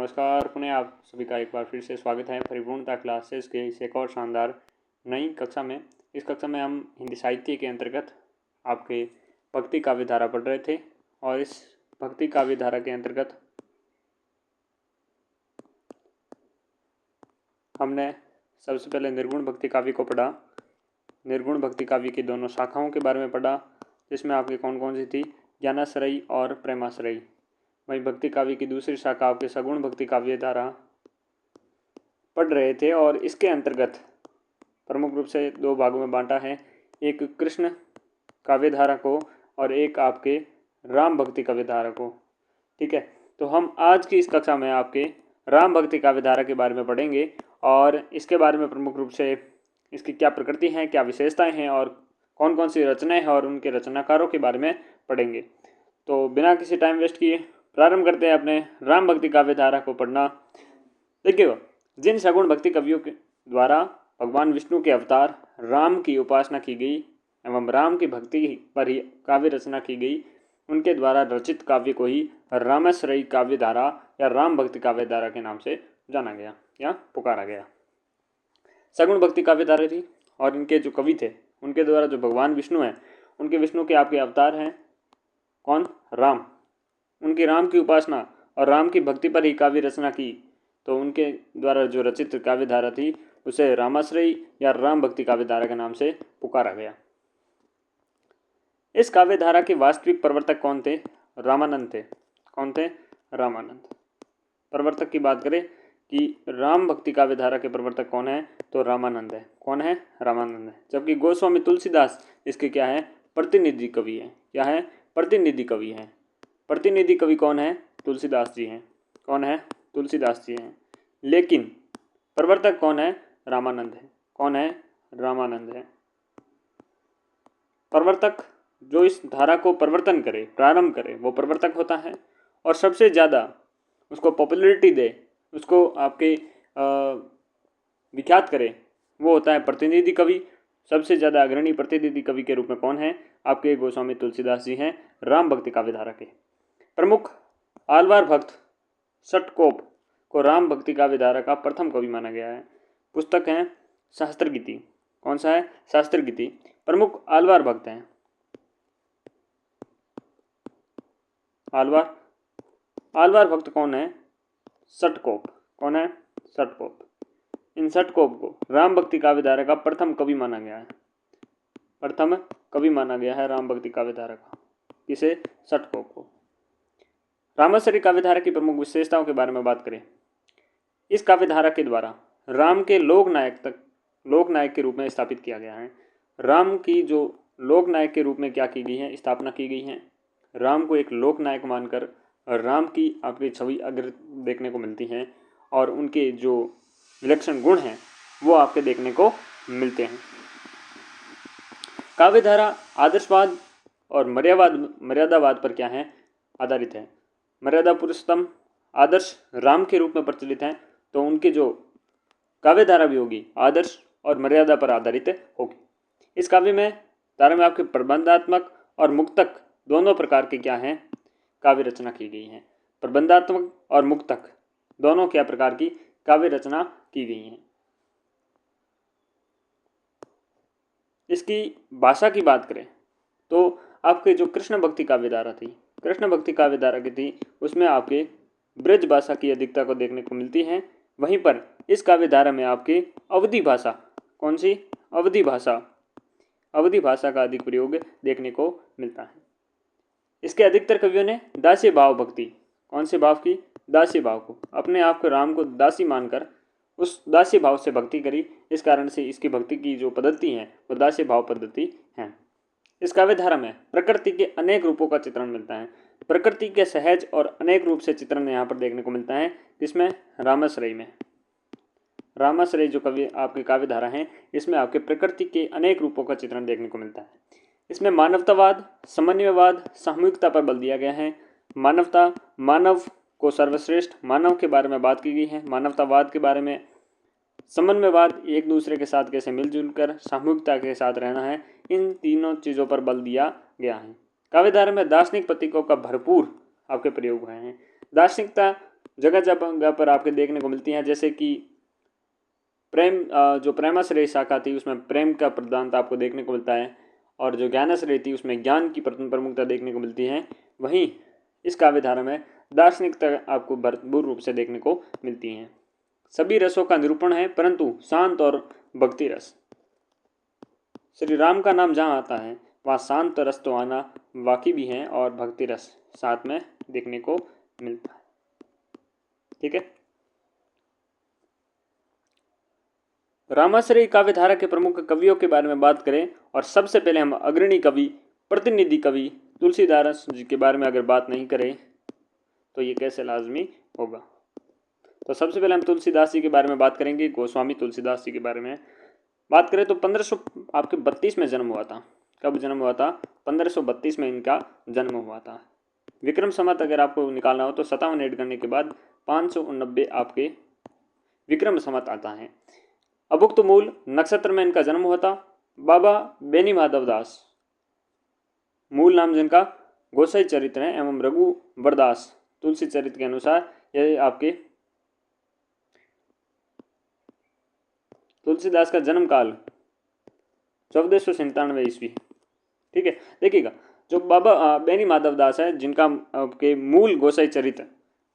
नमस्कार, पुनः आप सभी का एक बार फिर से स्वागत है परिपूर्णता क्लासेस के इस एक और शानदार नई कक्षा में। इस कक्षा में हम हिंदी साहित्य के अंतर्गत आपके भक्ति काव्य धारा पढ़ रहे थे और इस भक्ति काव्य धारा के अंतर्गत हमने सबसे पहले निर्गुण भक्ति काव्य को पढ़ा। निर्गुण भक्ति काव्य की दोनों शाखाओं के बारे में पढ़ा, जिसमें आपकी कौन कौन सी थी, ज्ञानाश्रयी और प्रेमाश्रयी। वहीं भक्ति काव्य की दूसरी शाखा आपके सगुण भक्ति काव्य धारा पढ़ रहे थे और इसके अंतर्गत प्रमुख रूप से दो भागों में बांटा है, एक कृष्ण काव्य धारा को और एक आपके राम भक्ति काव्य धारा को। ठीक है, तो हम आज की इस कक्षा में आपके राम भक्ति काव्य धारा के बारे में पढ़ेंगे और इसके बारे में प्रमुख रूप से इसकी क्या प्रकृति है, क्या विशेषताएं हैं और कौन कौन सी रचनाएं हैं और उनके रचनाकारों के बारे में पढ़ेंगे। तो बिना किसी टाइम वेस्ट किए प्रारंभ करते हैं अपने राम भक्ति काव्य धारा को पढ़ना। देखिए, जिन सगुण भक्ति कवियों के द्वारा भगवान विष्णु के अवतार राम की उपासना की गई एवं राम की भक्ति पर ही काव्य रचना की गई, उनके द्वारा रचित काव्य को ही रामाश्रयी काव्य धारा या राम भक्ति काव्य धारा के नाम से जाना गया या पुकारा गया। सगुण भक्ति काव्य धारा थी और इनके जो कवि थे उनके द्वारा जो भगवान विष्णु हैं, उनके विष्णु के आपके अवतार हैं कौन, राम। उनकी राम की उपासना और राम की भक्ति पर ही काव्य रचना की, तो उनके द्वारा जो रचित काव्य धारा थी उसे रामाश्रयी या राम भक्ति काव्य धारा के नाम से पुकारा गया। इस काव्य धारा के वास्तविक प्रवर्तक कौन थे? रामानंद थे। कौन थे? रामानंद। प्रवर्तक की बात करें कि राम भक्ति काव्य धारा के प्रवर्तक कौन है, तो रामानंद है। कौन है? रामानंद है। जबकि गोस्वामी तुलसीदास इसके क्या है? प्रतिनिधि कवि है। क्या है? प्रतिनिधि कवि है। प्रतिनिधि कवि कौन है? तुलसीदास जी हैं। कौन है? तुलसीदास जी हैं। लेकिन प्रवर्तक कौन है? रामानंद है। कौन है? रामानंद है। प्रवर्तक जो इस धारा को प्रवर्तन करे, प्रारंभ करे, वो प्रवर्तक होता है और सबसे ज़्यादा उसको पॉपुलैरिटी दे, उसको आपके विख्यात करे, वो होता है प्रतिनिधि कवि। सबसे ज़्यादा अग्रणी प्रतिनिधि कवि के रूप में कौन है? आपके गोस्वामी तुलसीदास जी हैं, राम भक्ति काव्य धारा के। प्रमुख आलवार भक्त षटकोप को राम भक्ति काव्य धारा का प्रथम कवि माना गया है। पुस्तक है शास्त्र गीति। कौन सा है? शास्त्र गीति। प्रमुख आलवार भक्त हैं आलवार भक्त कौन है? षटकोप। कौन है? षटकोप। इन षटकोप को राम भक्ति काव्य धारा का प्रथम कवि माना गया है। प्रथम कवि माना गया है राम भक्ति काव्य धारा का। किसे? षटकोप को। रामाश्रयी काव्य धारा की प्रमुख विशेषताओं के बारे में बात करें, इस काव्य धारा के द्वारा राम के लोकनायक के रूप में स्थापित किया गया है। राम की जो लोकनायक के रूप में क्या की गई है? स्थापना की गई है। राम को एक लोकनायक मानकर राम की आपकी छवि अग्र देखने को मिलती हैं और उनके जो विलक्षण गुण हैं वो आपके देखने को मिलते हैं। काव्य धारा आदर्शवाद और मर्यादावाद पर क्या है? आधारित है। मर्यादा पुरुषोत्तम आदर्श राम के रूप में प्रचलित हैं, तो उनकी जो काव्य धारा भी होगी आदर्श और मर्यादा पर आधारित होगी। इस काव्य में धारा में आपके प्रबंधात्मक और मुक्तक दोनों प्रकार के क्या हैं? काव्य रचना की गई है। प्रबंधात्मक और मुक्तक दोनों क्या प्रकार की काव्य रचना की गई है। इसकी भाषा की बात करें तो आपके जो कृष्ण भक्ति काव्य धारा थी, कृष्ण भक्ति काव्य धारा की थी, उसमें आपके ब्रज भाषा की अधिकता को देखने को मिलती है। वहीं पर इस काव्य धारा में आपकी अवधी भाषा, कौन सी? अवधी भाषा का अधिक प्रयोग देखने को मिलता है। इसके अधिकतर कवियों ने दासी भाव भक्ति, कौन से भाव की? दासी भाव को, अपने आप को राम को दासी मानकर उस दासी भाव से भक्ति करी। इस कारण से इसकी भक्ति की जो पद्धति है वो दासी भाव पद्धति है। इस काव्य धारा में प्रकृति के अनेक रूपों का चित्रण मिलता है। प्रकृति के सहज और अनेक रूप से चित्रण यहाँ पर देखने को मिलता है। इसमें रामाश्रयी में, रामाश्रयी जो कवि आपके काव्य धारा हैं, इसमें आपके प्रकृति के अनेक रूपों का चित्रण देखने को मिलता है। इसमें मानवतावाद, समन्वयवाद, सामूहिकता पर बल दिया गया है। मानवता, मानव को सर्वश्रेष्ठ मानव के बारे में बात की गई है। मानवतावाद के बारे में, समन्वयवाद, एक दूसरे के साथ कैसे मिलजुल कर सामूहिकता के साथ रहना है, इन तीनों चीज़ों पर बल दिया गया है। काव्य धारा में दार्शनिक प्रतीकों का भरपूर आपके प्रयोग हुए हैं। दार्शनिकता जगह जगह पर आपके देखने को मिलती हैं, जैसे कि प्रेम जो प्रेमाश्रय शाखा थी उसमें प्रेम का प्रधानता आपको देखने को मिलता है, और जो ज्ञानाश्रय थी उसमें ज्ञान की प्रमुखता देखने को मिलती है। वहीं इस काव्यधारा में दार्शनिकता आपको भरपूर रूप से देखने को मिलती हैं। सभी रसों का निरूपण है, परंतु शांत और भक्ति रस। श्री राम का नाम जहाँ आता है वहाँ शांत रस तो आना वाकई भी है, और भक्ति रस साथ में देखने को मिलता है। ठीक है। रामाश्रयी काव्यधारा के प्रमुख कवियों के बारे में बात करें, और सबसे पहले हम अग्रणी कवि, प्रतिनिधि कवि तुलसीदास जी के बारे में अगर बात नहीं करें तो ये कैसे लाजमी होगा। तो सबसे पहले हम तुलसीदास जी के बारे में बात करेंगे। गोस्वामी तुलसीदास जी के बारे में बात करें तो 1532 में जन्म हुआ था। कब जन्म हुआ था? 1532 में इनका जन्म हुआ था। विक्रम संवत अगर आपको निकालना हो तो 57 ऐड करने के बाद 589 आपके विक्रम संवत आता है। अभुक्त मूल नक्षत्र में इनका जन्म हुआ था। बाबा बेनी माधव दास, मूल नाम जिनका गोसाई चरित्र है, एवं रघुवर दास तुलसी चरित्र के अनुसार यह आपके तुलसीदास का जन्म काल 1497 ईस्वी। ठीक है। देखिएगा, जो बाबा बेनी माधव दास है जिनका आपके मूल गोसाई चरित्र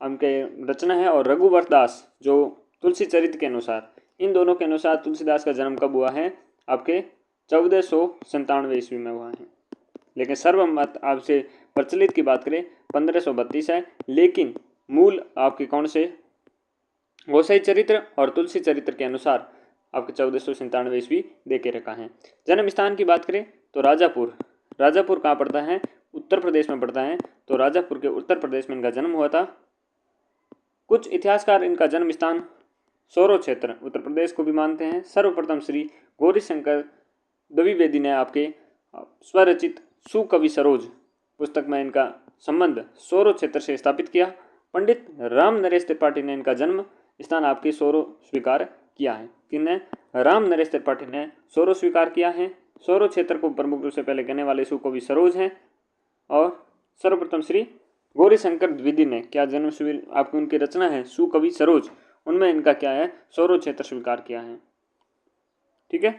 उनके रचना है, और रघुवर दास जो तुलसी चरित्र के अनुसार, इन दोनों के अनुसार तुलसीदास का जन्म कब हुआ है? आपके 1497 ईस्वी में हुआ है। लेकिन सर्वमत आपसे प्रचलित की बात करें 1532 है, लेकिन मूल आपके कौन से गोसाई चरित्र और तुलसी चरित्र के अनुसार आपके 1497 ईस्वी दे के रखा है। जन्म स्थान की बात करें तो राजापुर। राजापुर कहाँ पड़ता है? उत्तर प्रदेश में पड़ता है। तो राजापुर के उत्तर प्रदेश में इनका जन्म हुआ था। कुछ इतिहासकार इनका जन्म स्थान सौरो क्षेत्र उत्तर प्रदेश को भी मानते हैं। सर्वप्रथम श्री गौरीशंकर द्विवेदी ने आपके स्वरचित सुकवि सरोज पुस्तक में इनका संबंध सौरो क्षेत्र से स्थापित किया। पंडित राम नरेश त्रिपाठी ने इनका जन्म स्थान आपके सौरो स्वीकार किया है। किसने? राम नरेश त्रिपाठी ने सौरो स्वीकार किया है। सौरो क्षेत्र को प्रमुख रूप से पहले कहने वाले सुकवि सरोज हैं, और सर्वप्रथम श्री गौरीशंकर द्विवेदी ने क्या जन्म आपकी उनकी रचना है सुकवि सरोज, उनमें इनका क्या है? सौरो क्षेत्र स्वीकार किया है। ठीक है।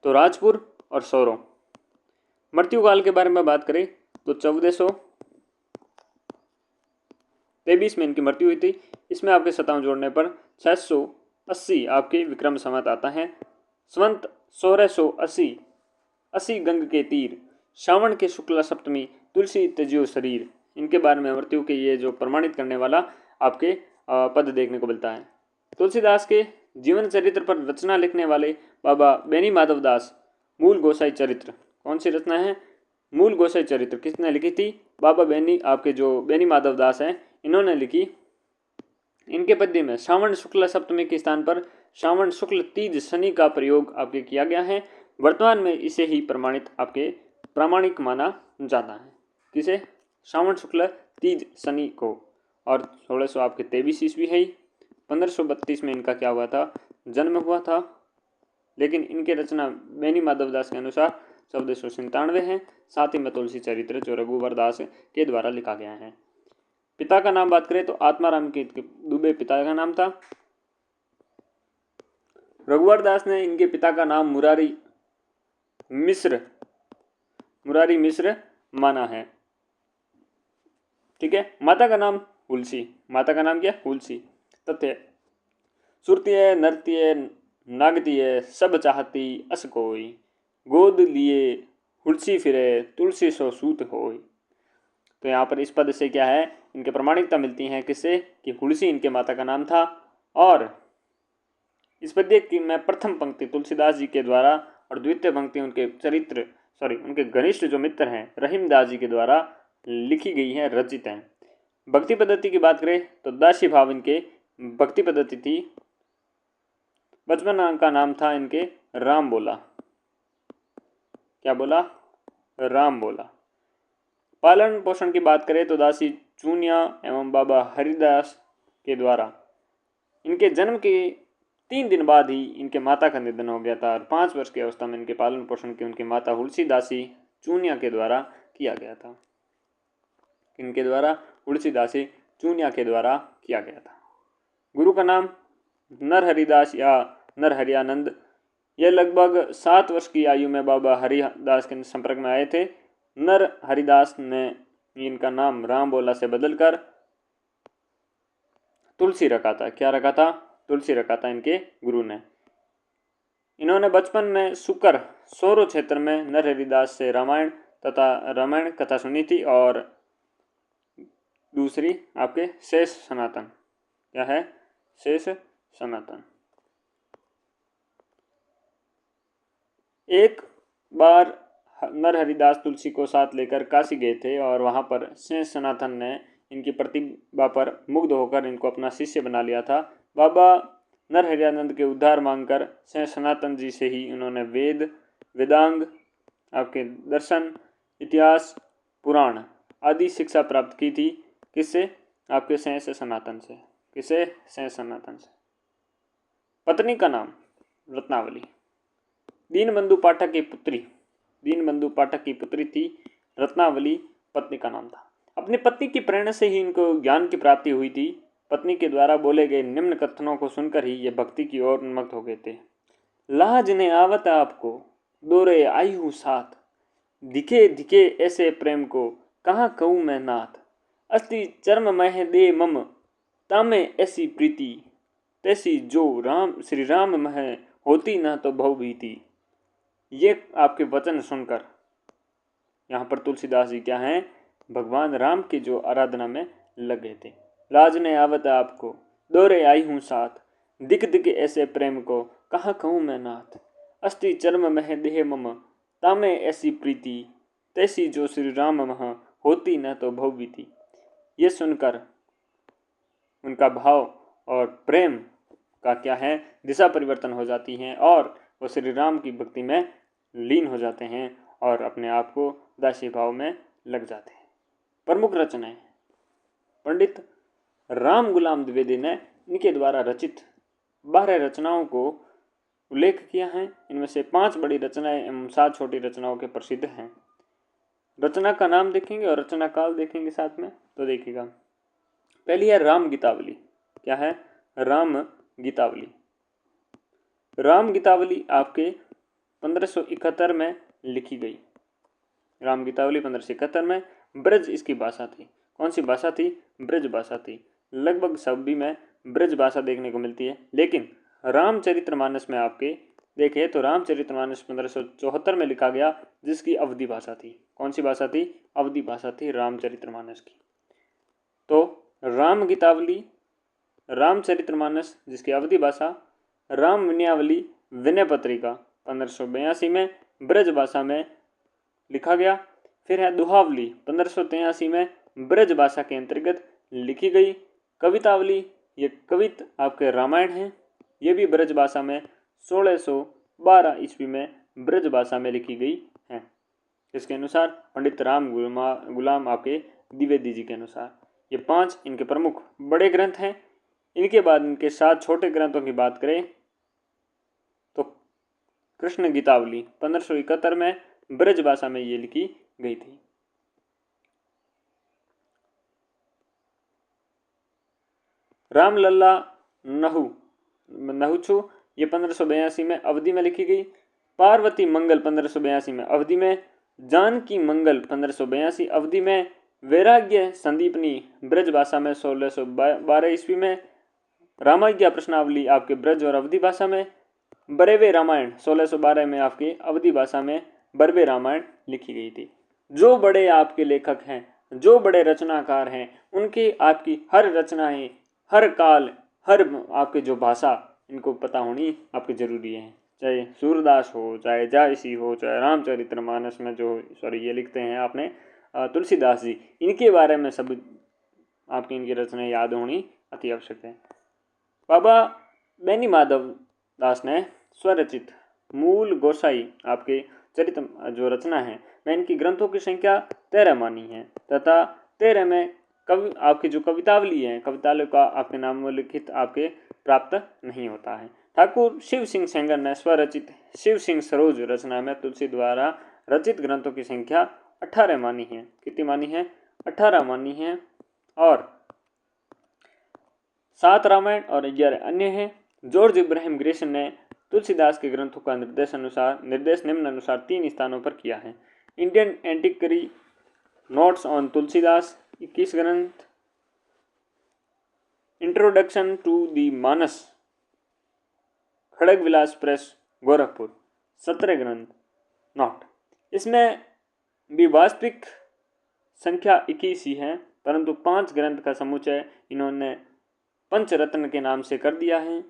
तो राजपुर और सौरो। मृत्युकाल के बारे में बात करें तो 1423 में इनकी मृत्यु हुई थी। इसमें आपके 57 जोड़ने पर 680 आपके विक्रम संवत आता है। संवत 1680, 80 गंग के तीर, श्रावण के शुक्ला सप्तमी, तुलसी त्यज्यो शरीर, इनके बारे में मृत्यु के ये जो प्रमाणित करने वाला आपके पद देखने को मिलता है। तुलसीदास के जीवन चरित्र पर रचना लिखने वाले बाबा बेनी माधव दास, मूल गोसाई चरित्र, कौन सी रचना है? मूल गोसाई चरित्र किसने लिखी थी? बाबा बेनी आपके जो बेनी माधव दास हैं इन्होंने लिखी। इनके पद्य में श्रावण शुक्ल सप्तमी के स्थान पर श्रावण शुक्ल तीज शनि का प्रयोग आपके किया गया है। वर्तमान में इसे ही प्रमाणित आपके प्रामाणिक माना जाता है। किसे? श्रावण शुक्ल तीज शनि को। और 1600 आपके 23 ईस्वी है। 1532 में इनका क्या हुआ था? जन्म हुआ था। लेकिन इनके रचना बेनी माधव दास के अनुसार 1497 है। साथ ही में तुलसी चरित्र जो रघुवर दास के द्वारा लिखा गया है। पिता का नाम बात करें तो आत्माराम के दुबे पिता का नाम था। रघुवर दास ने इनके पिता का नाम मुरारी मिश्र माना है। ठीक है। माता का नाम हुलसी। माता का नाम क्या? हुलसी। तथ्य: सुरतीय नर्तीय नागतीय सब चाहती अस कोई, गोद लिए हुलसी फिरे तुलसी सो सूत होई। तो यहाँ पर इस पद से क्या है? इनके प्रमाणिकता मिलती है किससे? कि हुलसी इनके माता का नाम था। और इस पद्य की में प्रथम पंक्ति तुलसीदास जी के द्वारा और द्वितीय पंक्ति उनके घनिष्ठ जो मित्र हैं रहीमदास जी के द्वारा लिखी गई है, रचित है। भक्ति पद्धति की बात करें तो दासी भाव इनके भक्ति पद्धति थी। बचपन का नाम था इनके राम बोला। क्या बोला? राम बोला। पालन पोषण की बात करें तो दासी चूनिया एवं बाबा हरिदास के द्वारा इनके जन्म के 3 दिन बाद ही इनके माता का निधन हो गया था, और 5 वर्ष की अवस्था में इनके पालन पोषण की उनकी माता हुलसी दासी चूनिया के द्वारा किया गया था। इनके द्वारा हुलसी दासी चूनिया के द्वारा किया गया था। गुरु का नाम नरहरिदास या नरहरियानंद। यह लगभग 7 वर्ष की आयु में बाबा हरिदास के संपर्क में आए थे। नरहरिदास ने इनका नाम राम बोला से बदलकर तुलसी रखा था। क्या रखा था? तुलसी रखा था इनके गुरु ने। इन्होंने बचपन में सुकर सोरो क्षेत्र में नरहरिदास से रामायण कथा सुनी थी। और दूसरी आपके शेष सनातन। क्या है? शेष सनातन। एक बार नरहरिदास तुलसी को साथ लेकर काशी गए थे और वहाँ पर शेष सनातन ने इनकी प्रतिभा पर मुग्ध होकर इनको अपना शिष्य बना लिया था। बाबा नरहरियानंद के उद्धार मांगकर शेष सनातन जी से ही उन्होंने वेद, वेदांग, आपके दर्शन, इतिहास, पुराण आदि शिक्षा प्राप्त की थी। किससे? आपके शेष सनातन से। किसे? शेष सनातन से। पत्नी का नाम रत्नावली। दीनबंधु पाठक की पुत्री थी रत्नावली, पत्नी का नाम था। अपनी पत्नी की प्रेरणा से ही इनको ज्ञान की प्राप्ति हुई थी। पत्नी के द्वारा बोले गए निम्न कथनों को सुनकर ही ये भक्ति की ओर उन्मुक्त हो गए थे। लाज ने आवत आपको, दोरे आई हूँ साथ, दिखे दिखे ऐसे प्रेम को, कहाँ कहूँ मैं नाथ। अस्ति चर्म मह दे मम, तामे ऐसी प्रीति, तैसी जो श्री राम मह होती ना तो भव भीति। ये आपके वचन सुनकर यहाँ पर तुलसीदास जी क्या हैं? भगवान राम की जो आराधना में लग गए थे। लाज ने आवत आपको, दोरे आई हूँ साथ, दिख दिख ऐसे प्रेम को, कहाँ कहूँ मैं नाथ। अस्ति चर्म मह देह मम, तामे ऐसी प्रीति, तैसी जो श्री राम मह होती न तो भव भीति। ये सुनकर उनका भाव और प्रेम का क्या है? दिशा परिवर्तन हो जाती हैं और वो श्री राम की भक्ति में लीन हो जाते हैं और अपने आप को दासी भाव में लग जाते हैं। प्रमुख रचनाएं। पंडित राम गुलाम द्विवेदी ने इनके द्वारा रचित 12 रचनाओं को उल्लेख किया है। इनमें से 5 बड़ी रचनाएं एवं 7 छोटी रचनाओं के प्रसिद्ध हैं। रचना का नाम देखेंगे और रचना काल देखेंगे साथ में, तो देखिएगा। पहली है राम गीतावली। क्या है? राम गीतावली। राम गीतावली आपके 1571 में लिखी गई। राम गीतावली 1571 में। ब्रज इसकी भाषा थी। कौन सी भाषा थी? ब्रज भाषा थी। लगभग सभी में ब्रज भाषा देखने को मिलती है। लेकिन रामचरितमानस में आपके देखें तो रामचरितमानस 1574 में लिखा गया, जिसकी अवधी भाषा थी। कौन सी भाषा थी? अवधी भाषा थी रामचरितमानस की। तो राम गीतावली, रामचरितमानस जिसकी अवधी भाषा, राम विनयावली, विनय पत्रिका 1582 में ब्रज भाषा में लिखा गया। फिर है दुहावली 1583 में ब्रज भाषा के अंतर्गत लिखी गई। कवितावली, ये कवित आपके रामायण हैं, ये भी ब्रज भाषा में 1612 ईस्वी में ब्रज भाषा में लिखी गई है। इसके अनुसार पंडित राम गुलाम आपके द्विवेदी जी के अनुसार ये 5 इनके प्रमुख बड़े ग्रंथ हैं। इनके बाद इनके 7 छोटे ग्रंथों की बात करें तो कृष्ण गीतावली 1571 में ब्रज भाषा में ये लिखी गई थी। रामलला नहुछु ये 1582 में अवधि में लिखी गई। पार्वती मंगल 1582 में अवधि में। जानकी मंगल 1582 अवधि में। वैराग्य संदीपनी ब्रज भाषा में 1612 ईस्वी में। रामाज्ञा प्रश्नावली आपके ब्रज और अवधि भाषा में। बरेवे रामायण 1612 में आपके अवधि भाषा में बरवे रामायण लिखी गई थी। जो बड़े आपके लेखक हैं, जो बड़े रचनाकार हैं, उनकी आपकी हर रचनाएं, हर काल, हर आपके जो भाषा, इनको पता होनी आपकी जरूरी है। चाहे सूरदास हो, चाहे जायसी हो, चाहे रामचरितमानस में जो ये लिखते हैं आपने तुलसीदास जी, इनके बारे में सब आपकी इनकी रचनाएं याद होनी अति आवश्यक है। बाबा बेनी माधव दास ने स्वरचित मूल गोसाई आपके चरित जो रचना है, मैं इनकी ग्रंथों की संख्या 13 मानी है तथा 13 में कवि आपकी जो कवितावली है, कवितालय का आपके नाम लिखित आपके प्राप्त नहीं होता है। ठाकुर शिव सिंह सेंगर ने स्वरचित शिव सिंह सरोज रचना में तुलसी द्वारा रचित ग्रंथों की संख्या 18 मानी है। कितनी मानी है? 18 मानी है। और 7 रामायण और 11 अन्य हैं। जॉर्ज इब्राहिम ग्रेसन ने तुलसीदास के ग्रंथों का निर्देश निम्न अनुसार 3 स्थानों पर किया है। Indian Antiquary notes on Tulsidas 21 ग्रंथ, introduction to the Manas Khadag Vilas press Gorakhpur 17 ग्रंथ नोट। इसमें भी वास्तविक संख्या 21 ही है, परंतु 5 ग्रंथ का समुच्चय इन्होंने पंचरत्न के नाम से कर दिया है।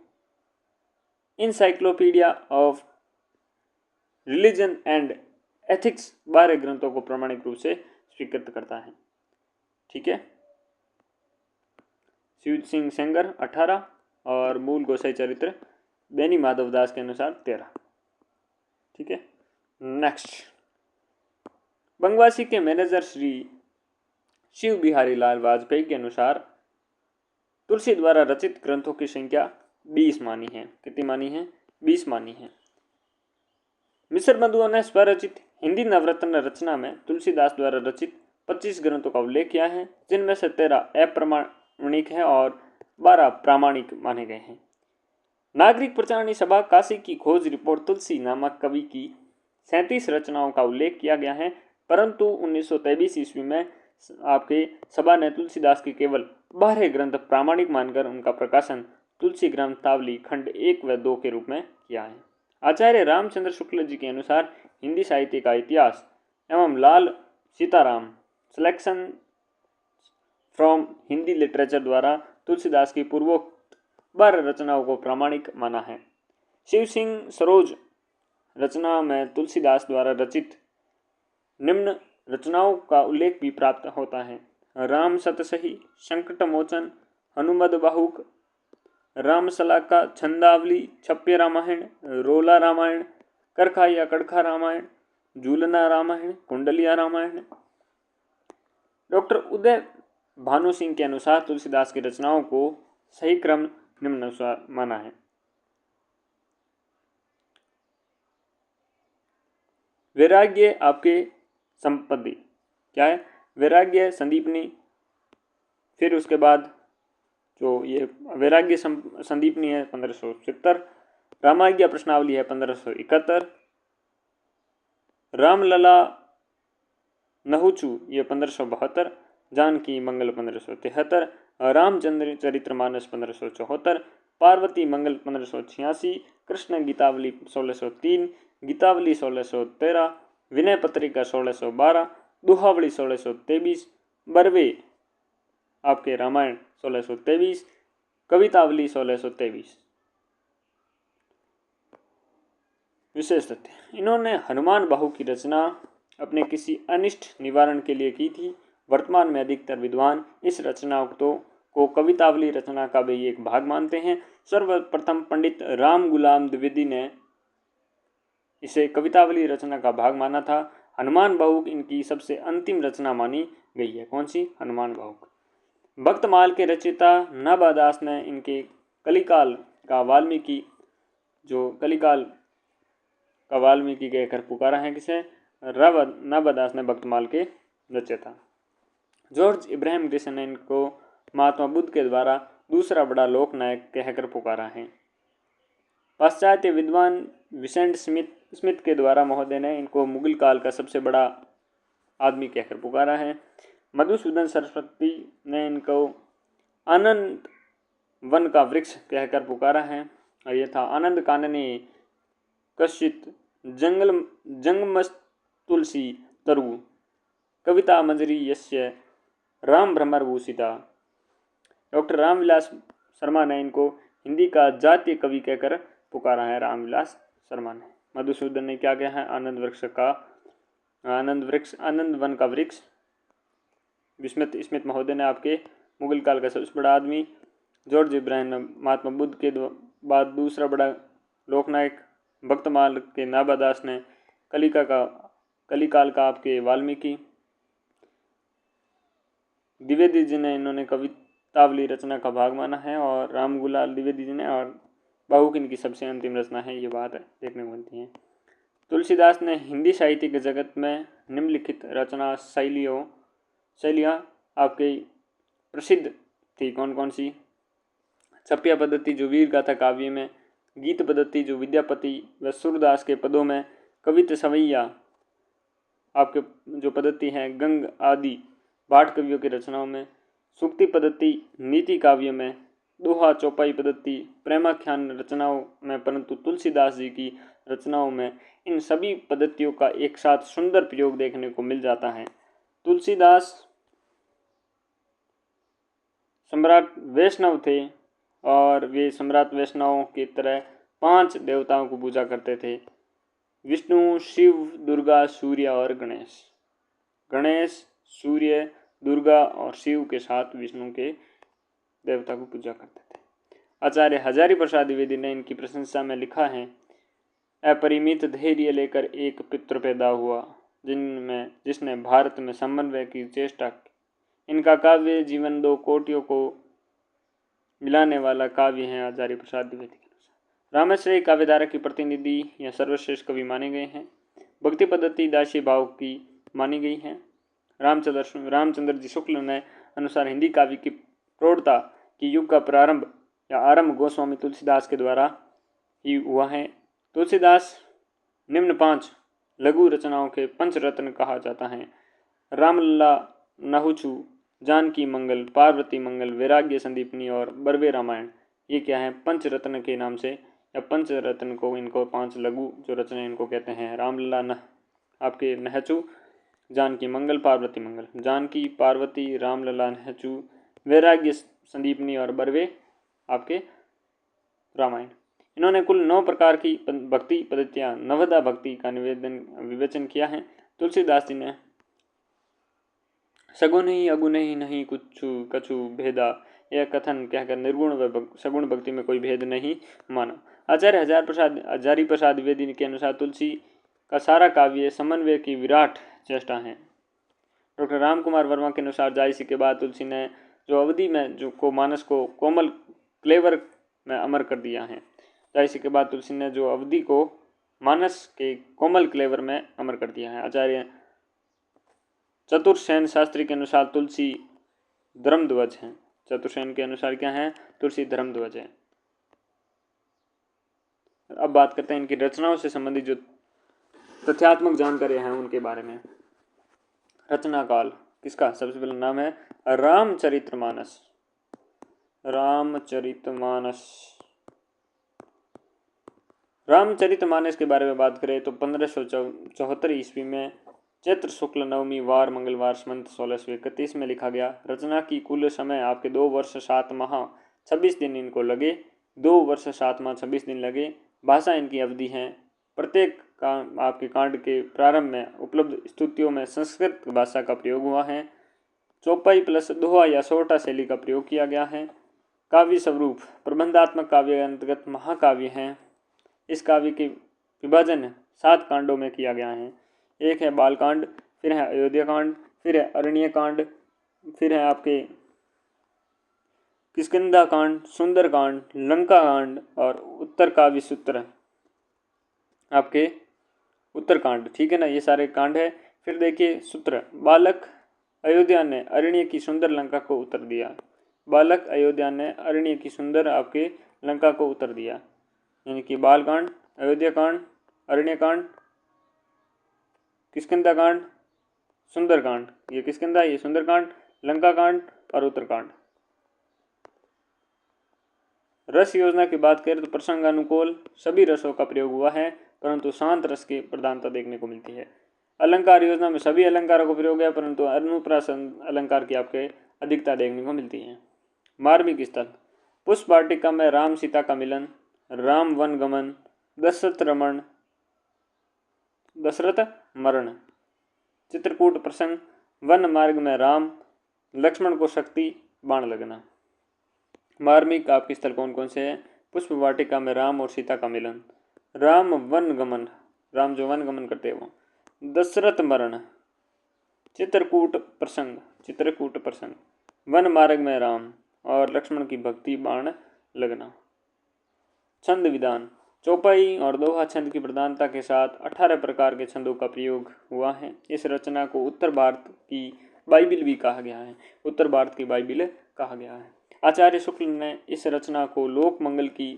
Encyclopedia of religion and ethics 12 ग्रंथों को प्रमाणिक रूप से स्वीकृत करता है। ठीक है। शिव सिंह सेंगर 18 और मूल गोसाई चरित्र बेनी माधव दास के अनुसार 13। ठीक है। नेक्स्ट, बंगवासी के मैनेजर श्री शिव बिहारी लाल वाजपेयी के अनुसार तुलसी द्वारा रचित ग्रंथों की संख्या 20 मानी है। कितनी मानी है? 20 मानी है। मिस्र बंधुओं ने स्वरचित हिंदी नवरत्न रचना में तुलसीदास द्वारा रचित 25 ग्रंथों का उल्लेख किया है, जिनमें से 13 अप्रमाणिक हैं और 12 प्रामाणिक माने गए हैं। नागरिक प्रचारणी सभा काशी की खोज रिपोर्ट तुलसी नामक कवि की 37 रचनाओं का उल्लेख किया गया है, परंतु 1923 ईस्वी में आपके सभा ने तुलसीदास के केवल 12 ग्रंथ प्रामाणिक मानकर उनका प्रकाशन तुलसी ग्रंथावली खंड 1 व 2 के रूप में किया है। आचार्य रामचंद्र शुक्ल जी के अनुसार हिंदी साहित्य का इतिहास एवं Lal Sitaram selection from Hindi literature द्वारा तुलसीदास की पूर्वोक्त 12 रचनाओं को प्रामाणिक माना है। शिव सिंह सरोज रचना में तुलसीदास द्वारा रचित निम्न रचनाओं का उल्लेख भी प्राप्त होता है। राम सतसही, संकट मोचन, हनुमद बाहुक, रामसलाका, छंदावली, छप्य रामायण, रोला रामायण, करखा या कड़खा रामायण, झूलना रामायण, कुंडलिया रामायण। डॉक्टर उदय भानु सिंह के अनुसार तुलसीदास की रचनाओं को सही क्रम निम्न अनुसार माना है। वैराग्य आपके संपत्ति क्या है? वैराग्य संदीपनी, फिर उसके बाद जो ये वैराग्य संदीपनी है 1570, रामाज्ञा प्रश्नावली है 1571, रामलला नहुचु ये 1572, जानकी मंगल 1573, रामचंद्र चरित्रमानस 1574, पार्वती मंगल 1586, कृष्ण गीतावली 1603, गीतावली 1613, विनय पत्रिका 1612, दुहावली 1623, बरवे आपके रामायण 1623, कवितावली 1623। विशेष तथ्य, इन्होंने हनुमान बाहु की रचना अपने किसी अनिष्ट निवारण के लिए की थी। वर्तमान में अधिकतर विद्वान इस रचना को कवितावली रचना का भी एक भाग मानते हैं। सर्वप्रथम पंडित राम गुलाम द्विवेदी ने इसे कवितावली रचना का भाग माना था। हनुमान बाहुक इनकी सबसे अंतिम रचना मानी गई है। कौन सी? हनुमान बाहुक। भक्तमाल के रचयिता नाभादास ने इनके कलिकाल का वाल्मीकि कहकर पुकारा है। किसे? नाभादास ने भक्तमाल के रचयिता। जॉर्ज इब्राहिम ग्रेसन ने इनको महात्मा बुद्ध के द्वारा दूसरा बड़ा लोकनायक कहकर पुकारा है। पाश्चात्य विद्वान विसेंट स्मिथ के द्वारा महोदय ने इनको मुगल काल का सबसे बड़ा आदमी कहकर पुकारा है। मधुसूदन सरस्वती ने इनको आनंद वन का वृक्ष कहकर पुकारा है। और यह था आनंद काननी कश्चित जंगमस्त तुलसी तरु कविता मंजरी यस्य राम भ्रमर भूषिता। डॉक्टर रामविलास शर्मा ने इनको हिंदी का जातीय कवि कहकर पुकारा है। रामविलास शर्मा ने। मधुसूदन ने क्या कहा है? आनंद वन का वृक्ष। स्मिथ महोदय ने आपके मुगल काल का सबसे बड़ा आदमी। जॉर्ज इब्राहिम ने महात्मा बुद्ध के बाद दूसरा बड़ा लोकनायक। भक्तमाल के नाभादास ने कलिकाल का आपके वाल्मीकि। द्विवेदी जी ने इन्होंने कवितावली रचना का भाग माना है। और रामगुलाल द्विवेदी जी ने। और बाहुक इनकी सबसे अंतिम रचना है। ये बात देखने को मिलती है। तुलसीदास ने हिंदी साहित्य के जगत में निम्नलिखित रचना शैलियाँ आपके प्रसिद्ध थी। कौन कौन सी? छप्पिया पद्धति जो वीर गाथा काव्य में, गीत पद्धति जो विद्यापति व सूरदास के पदों में, कवित सवैया आपके जो पद्धति है गंग आदि भाट कवियों की रचनाओं में, सूक्ति पद्धति नीति काव्य में, दोहा चौपाई पद्धति प्रेमाख्यान रचनाओं में, परंतु तुलसीदास जी की रचनाओं में इन सभी पद्धतियों का एक साथ सुंदर प्रयोग देखने को मिल जाता है। तुलसीदास सम्राट वैष्णव थे और वे सम्राट वैष्णवों की तरह 5 देवताओं को पूजा करते थे, विष्णु, शिव, दुर्गा, सूर्य और गणेश। गणेश, सूर्य, दुर्गा और शिव के साथ विष्णु के देवता को पूजा करते थे। आचार्य हजारी प्रसाद द्विवेदी ने इनकी प्रशंसा में लिखा है, अपरिमित धैर्य लेकर एक पितृ पैदा हुआ जिसने भारत में समन्वय की चेष्टा की। इनका काव्य जीवन 2 कोटियों को मिलाने वाला काव्य है। आचार्य प्रसाद द्विवेदी के अनुसार रामाश्रयी काव्यधारा की प्रतिनिधि या सर्वश्रेष्ठ कवि माने गए हैं। भक्ति पद्धति दासी भाव की मानी गई है। रामचंद्र जी शुक्ल ने अनुसार हिंदी काव्य की प्रौढ़ता की युग का प्रारंभ या आरंभ गोस्वामी तुलसीदास के द्वारा ही हुआ है। तुलसीदास निम्न 5 लघु रचनाओं के पंचरत्न कहा जाता है। रामलला, नहुचु, जानकी मंगल, पार्वती मंगल, वैराग्य संदीपनी और बरवे रामायण। ये क्या है? पंचरत्न के नाम से या पंचरत्न को इनको 5 लघु जो रचना इनको कहते हैं। रामलला आपके नहचु, जानकी मंगल, पार्वती मंगल, जानकी, पार्वती, रामलला, नहचु, वैराग्य संदीपनी और बरवे आपके रामायण। इन्होंने कुल 9 प्रकार की भक्ति पद्धतियां नवदा भक्ति का विवेचन किया है। तुलसीदास जी ने सगुण ही अगुण ही नहीं कुछु कछु भेदा यह कथन कहकर निर्गुण व सगुण भक्ति में कोई भेद नहीं माना। आचार्य हजारी प्रसाद द्विवेदी के अनुसार तुलसी का सारा काव्य समन्वय की विराट चेष्टा है। डॉक्टर राम कुमार वर्मा के अनुसार जायसी के बाद तुलसी ने जो अवधि में जो को मानस को कोमल क्लेवर में अमर कर दिया है। जायसी के बाद तुलसी ने जो अवधि को मानस के कोमल क्लेवर में अमर कर दिया है। आचार्य चतुर्सेन शास्त्री के अनुसार तुलसी धर्मध्वज है। चतुर्सेन के अनुसार क्या है? तुलसी धर्मध्वज है। अब बात करते हैं इनकी रचनाओं से संबंधित जो तथ्यात्मक जानकारी है उनके बारे में। रचना काल किसका? सबसे पहला नाम है रामचरितमानस। रामचरितमानस रामचरितमानस के बारे में बात करें तो 1574 ईस्वी में चैत्र शुक्ल नवमी वार मंगलवार संवत 1631 में लिखा गया। रचना की कुल समय आपके 2 वर्ष 7 माह 26 दिन इनको लगे। 2 वर्ष 7 माह 26 दिन लगे। भाषा इनकी अवधि है। प्रत्येक आपके कांड के प्रारंभ में उपलब्ध स्तुतियों में संस्कृत भाषा का प्रयोग हुआ है। चौपाई प्लस दोहा या सोटा शैली का प्रयोग किया गया है। काव्य स्वरूप प्रबंधात्मक काव्य के अंतर्गत महाकाव्य है। इस काव्य के विभाजन 7 कांडों में किया गया है। एक है बालकांड, फिर है अयोध्या कांड, फिर है अरण्य कांड, फिर है आपके किष्किंधा कांड, सुंदर कांड, लंका कांड और उत्तर काव्य सूत्र आपके उत्तर कांड। ठीक है ना, ये सारे कांड है। फिर देखिए सूत्र, बालक अयोध्या ने अरण्य की सुंदर लंका को उत्तर दिया। बालक अयोध्या ने अरण्य की सुंदर आपके लंका को उत्तर दिया। यानी कि बालकांड, अयोध्या कांड, अरण्य कांड, किष्किंधा कांड, सुंदरकांड। ये किष्किंधा, ये सुंदरकांड, लंका कांड और उत्तरकांड। रस योजना की बात करें तो प्रसंगानुकूल सभी रसों का प्रयोग हुआ है, परंतु शांत रस की प्रधानता देखने को मिलती है। अलंकार योजना में सभी अलंकारों का प्रयोग है, परंतु अनुप्रास अलंकार की आपके अधिकता देखने को मिलती है। मार्मिक स्थल, पुष्प वाटिका में राम सीता का मिलन, राम वन गमन, दशरथ मरण, चित्रकूट प्रसंग, वन मार्ग में राम लक्ष्मण को शक्ति बाण लगना। मार्मिक आपके स्थल कौन कौन से हैं? पुष्प वाटिका में राम और सीता का मिलन, राम वन गमन, राम जो वन गमन करते हैं वो, दशरथ मरण, चित्रकूट प्रसंग, वन मार्ग में राम और लक्ष्मण की भक्ति बाण लगना। छंद विधान, चौपाई और दोहा छंद की प्रधानता के साथ 18 प्रकार के छंदों का प्रयोग हुआ है। इस रचना को उत्तर भारत की बाइबिल भी कहा गया है। उत्तर भारत की बाइबिल कहा गया है। आचार्य शुक्ल ने इस रचना को लोक मंगल की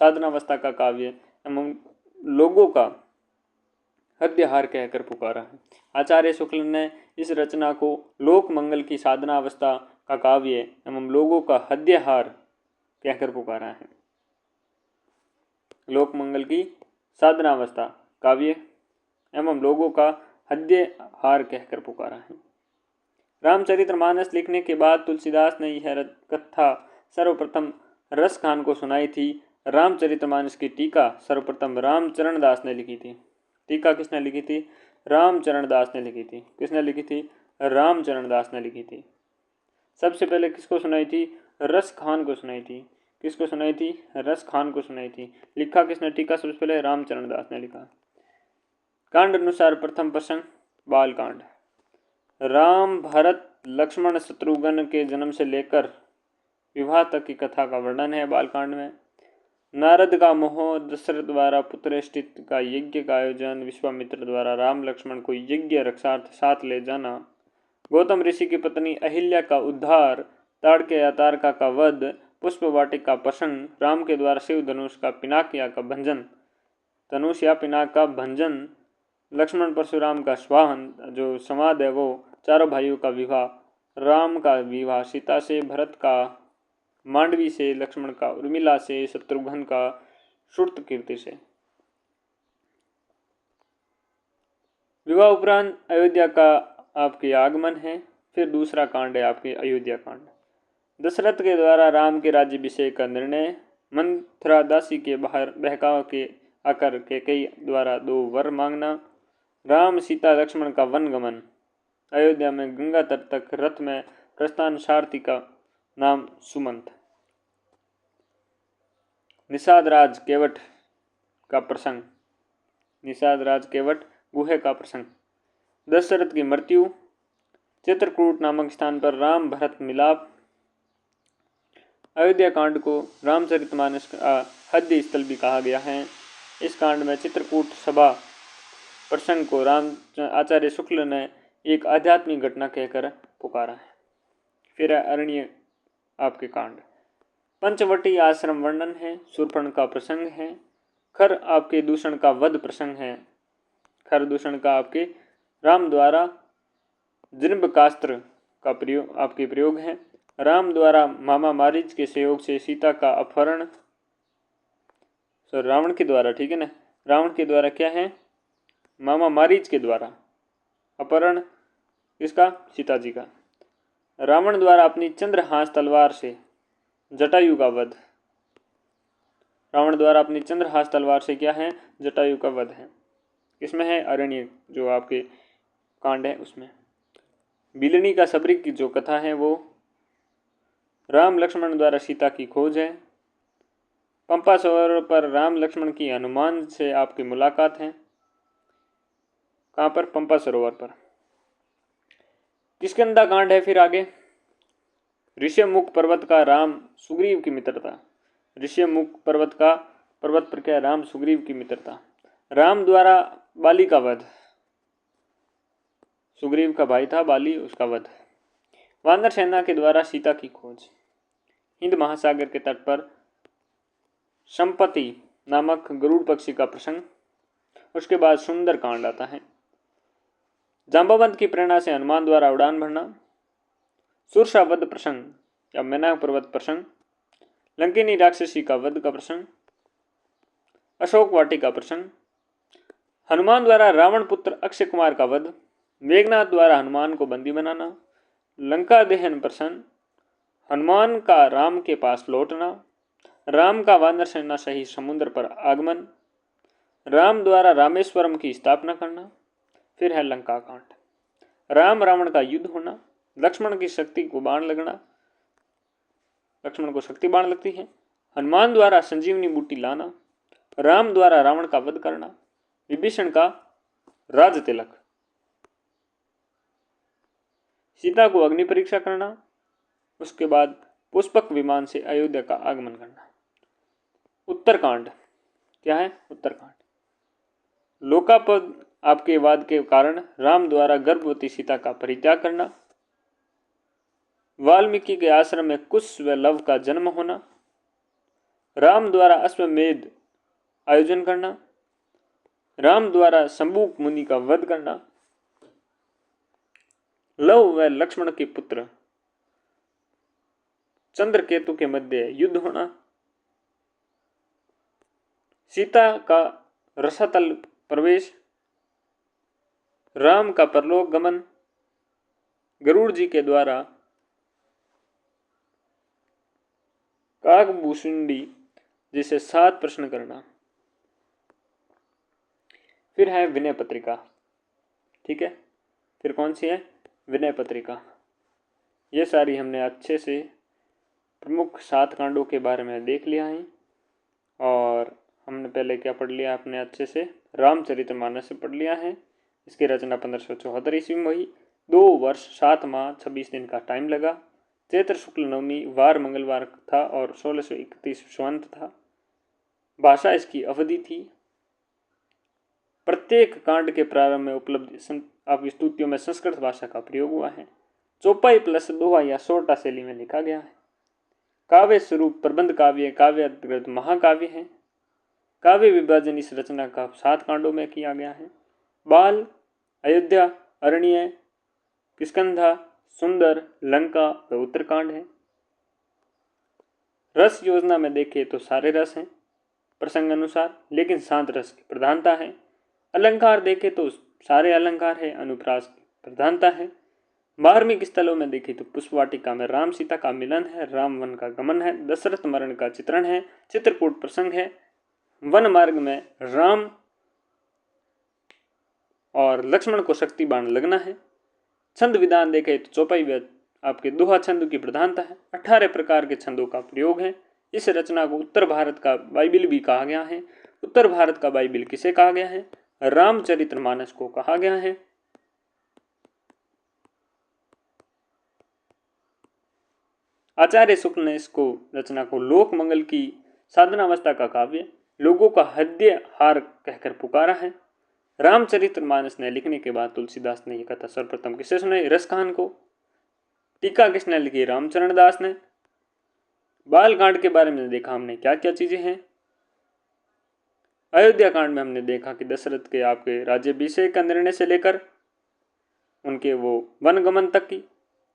साधनावस्था का काव्य एवं लोगों का हृदयहार कहकर पुकारा है। आचार्य शुक्ल ने इस रचना को लोक मंगल की साधनावस्था का काव्य एवं लोगों का हृदयहार कहकर पुकारा है। लोक मंगल की साधनावस्था काव्य एवं लोगों का हृदयहार कहकर पुकारा है। रामचरितमानस लिखने के बाद तुलसीदास ने यह कथा सर्वप्रथम रस खान को सुनाई थी। रामचरितमानस की टीका सर्वप्रथम रामचरण दास ने लिखी थी। टीका किसने लिखी थी? रामचरण दास ने लिखी थी। किसने लिखी थी? रामचरण दास ने लिखी थी। सबसे पहले किसको सुनाई थी? रस खान को सुनाई थी। किसको सुनाई थी? रस खान को सुनाई थी। लिखा किसने टीका? सबसे पहले रामचरण दास ने लिखा। कांड अनुसार प्रथम प्रसंग बाल कांड। राम भरत लक्ष्मण शत्रुघ्न के जन्म से लेकर विवाह तक की कथा का वर्णन है बालकांड में। नारद का मोह, दशरथ द्वारा पुत्रेष्टित का यज्ञ का आयोजन, विश्वामित्र द्वारा राम लक्ष्मण को यज्ञ रक्षार्थ साथ ले जाना, गौतम ऋषि की पत्नी अहिल्या का उद्धार, ताड़के या तारका का वध, पुष्प वाटिका का प्रसंग, राम के द्वारा शिव धनुष का पिनाक या का भंजन, धनुष या पिनाक का भंजन, लक्ष्मण परशुराम का स्वाहन जो समाध है वो, चारों भाइयों का विवाह, राम का विवाह सीता से, भरत का मांडवी से, लक्ष्मण का उर्मिला से, शत्रुघ्न का श्रुतकीर्ति से। विवाह उपरांत अयोध्या का आपके आगमन है। फिर दूसरा कांड है आपके अयोध्या कांड। दशरथ के द्वारा राम के राज्याभिषेक का निर्णय, मंथरा दासी के बाहर बहकाव के आकर कैकेयी द्वारा 2 वर मांगना, राम सीता लक्ष्मण का वनगमन, अयोध्या में गंगा तट तक रथ में प्रस्थान, सारथी का नाम सुमंत, निषाद राज केवट का प्रसंग, निषाद राज केवट गुहे का प्रसंग, दशरथ की मृत्यु, चित्रकूट नामक स्थान पर राम भरत मिलाप। अयोध्या कांड को रामचरितमानस का हृदय स्थल भी कहा गया है। इस कांड में चित्रकूट सभा प्रसंग को आचार्य शुक्ल ने एक आध्यात्मिक घटना कहकर पुकारा है। फिर अरण्य आपके कांड, पंचवटी आश्रम वर्णन है, शूर्पण का प्रसंग है, खर आपके दूषण का वध प्रसंग है। खर दूषण का आपके राम द्वारा जिन्बकास्त्र का प्रयोग है। राम द्वारा मामा मारीच के सहयोग से सीता का अपहरण, रावण के द्वारा, ठीक है ना, रावण के द्वारा क्या है? मामा मारीच के द्वारा अपहरण किसका? सीता जी का। रावण द्वारा अपनी चंद्रहास तलवार से जटायु का वध, रावण द्वारा अपनी चंद्रहास तलवार से क्या है? जटायु का वध है। इसमें है अरण्य जो आपके कांड है उसमें। बिलनी का सबरी की जो कथा है वो राम लक्ष्मण द्वारा सीता की खोज है। पंपा सरोवर पर राम लक्ष्मण की हनुमान से आपकी मुलाकात है। कहाँ पर? पंपा सरोवर पर। किष्किंधा कांड है। फिर आगे ऋष्यमुख पर्वत का राम सुग्रीव की मित्रता, ऋष्यमुख पर्वत पर क्या? राम सुग्रीव की मित्रता, राम द्वारा बाली का वध, सुग्रीव का भाई था बाली, उसका वध, वानर सेना के द्वारा सीता की खोज, हिंद महासागर के तट पर संपत्ति नामक गरुड़ पक्षी का प्रसंग। उसके बाद सुंदर कांड आता है। जांबवंत की प्रेरणा से हनुमान द्वारा उड़ान भरना, सुरसा वध प्रसंग या मैनाक पर्वत प्रसंग, लंकिनी राक्षसी का वध का प्रसंग, अशोक वाटिका प्रसंग, हनुमान द्वारा रावण पुत्र अक्षय कुमार का वध, मेघनाथ द्वारा हनुमान को बंदी बनाना, लंका दहन प्रसंग, हनुमान का राम के पास लौटना, राम का वानर सेना सहित समुद्र पर आगमन, राम द्वारा रामेश्वरम की स्थापना करना। फिर है लंका कांड, राम रावण का युद्ध होना, लक्ष्मण की शक्ति को बाण लगना, लक्ष्मण को शक्ति बाण लगती है, हनुमान द्वारा संजीवनी बूटी लाना, राम द्वारा रावण का वध करना, विभीषण का राज तिलक, सीता को अग्नि परीक्षा करना, उसके बाद पुष्पक विमान से अयोध्या का आगमन करना। उत्तरकांड क्या है? उत्तरकांड लोकापद आपके वाद के कारण राम द्वारा गर्भवती सीता का परित्याग करना, वाल्मीकि के आश्रम में कुश व लव का जन्म होना, राम द्वारा अश्वमेध आयोजन करना, राम द्वारा शंभुक मुनि का वध करना, लव व लक्ष्मण के पुत्र चंद्रकेतु के मध्य युद्ध होना, सीता का रसातल प्रवेश, राम का परलोक गमन, गरुड़ जी के द्वारा काकभूषुंडी जिसे 7 प्रश्न करना। फिर है विनय पत्रिका। ठीक है, फिर कौन सी है? विनय पत्रिका। ये सारी हमने अच्छे से प्रमुख 7 कांडों के बारे में देख लिया है। और हमने पहले क्या पढ़ लिया? आपने अच्छे से रामचरितमानस से पढ़ लिया है। इसकी रचना 1574 ईस्वी में हुई। 2 वर्ष 7 माह 26 दिन का टाइम लगा। चैत्र शुक्ल नवमी वार मंगलवार था और 1631 सुवंत था। भाषा इसकी अवधि थी। प्रत्येक कांड के प्रारंभ में उपलब्ध आप स्तुतियों में संस्कृत भाषा का प्रयोग हुआ है। चौपाई प्लस दोहा या सोटा शैली में लिखा गया है। काव्य स्वरूप प्रबंध काव्य, काव्य अधिकृत महाकाव्य है। काव्य विभाजन इस रचना का 7 कांडों में किया गया है। बाल, अयोध्या, अरण्य, किष्किंधा, सुंदर, लंका व उत्तरकांड है। रस योजना में देखें तो सारे रस हैं प्रसंग अनुसार, लेकिन शांत रस की प्रधानता है। अलंकार देखें तो सारे अलंकार है, अनुप्रास की प्रधानता है। धार्मिक स्थलों में देखें तो पुष्पवाटिका में राम सीता का मिलन है, राम वन का गमन है, दशरथ मरण का चित्रण है, चित्रकूट प्रसंग है, वन मार्ग में राम और लक्ष्मण को शक्ति बाण लगना है। छंद विधान देखें तो चौपाई में आपके दोहा छंद की प्रधानता है। 18 प्रकार के छंदों का प्रयोग है। इस रचना को उत्तर भारत का बाइबिल भी कहा गया है। उत्तर भारत का बाइबिल किसे कहा गया है? रामचरितमानस को कहा गया है। आचार्य शुक्ल ने इसको रचना को लोक मंगल की साधनावस्था का काव्य, लोगों का हृदय हार कहकर पुकारा है। रामचरितमानस ने लिखने के बाद तुलसीदास ने यह कथा सर्वप्रथम किसे सुनाई? रसखान को। टीका किसने लिखी? रामचरण दास ने। बालकांड के बारे में देखा हमने क्या क्या चीजें हैं। अयोध्या कांड में हमने देखा कि दशरथ के आपके राज्याभिषेक का निर्णय से लेकर उनके वो वनगमन तक की।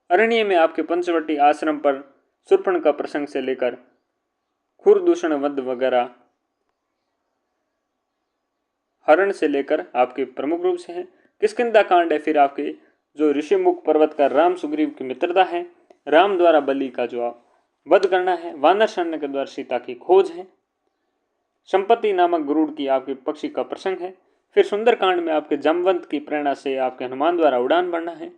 अरण्य में आपके पंचवटी आश्रम पर शूर्पण का प्रसंग से लेकर खुरदूषण वध वगैरह हरण से लेकर आपके प्रमुख रूप से हैं। किष्किंधा कांड है फिर आपके जो ऋषिमुख पर्वत का राम सुग्रीव की मित्रता है। राम द्वारा बलि का जो वध करना है। वानर सैन्य के द्वारा सीता की खोज है। संपत्ति नामक गरुड़ की आपके पक्षी का प्रसंग है। फिर सुंदरकांड में आपके जामवंत की प्रेरणा से आपके हनुमान द्वारा उड़ान भरना है।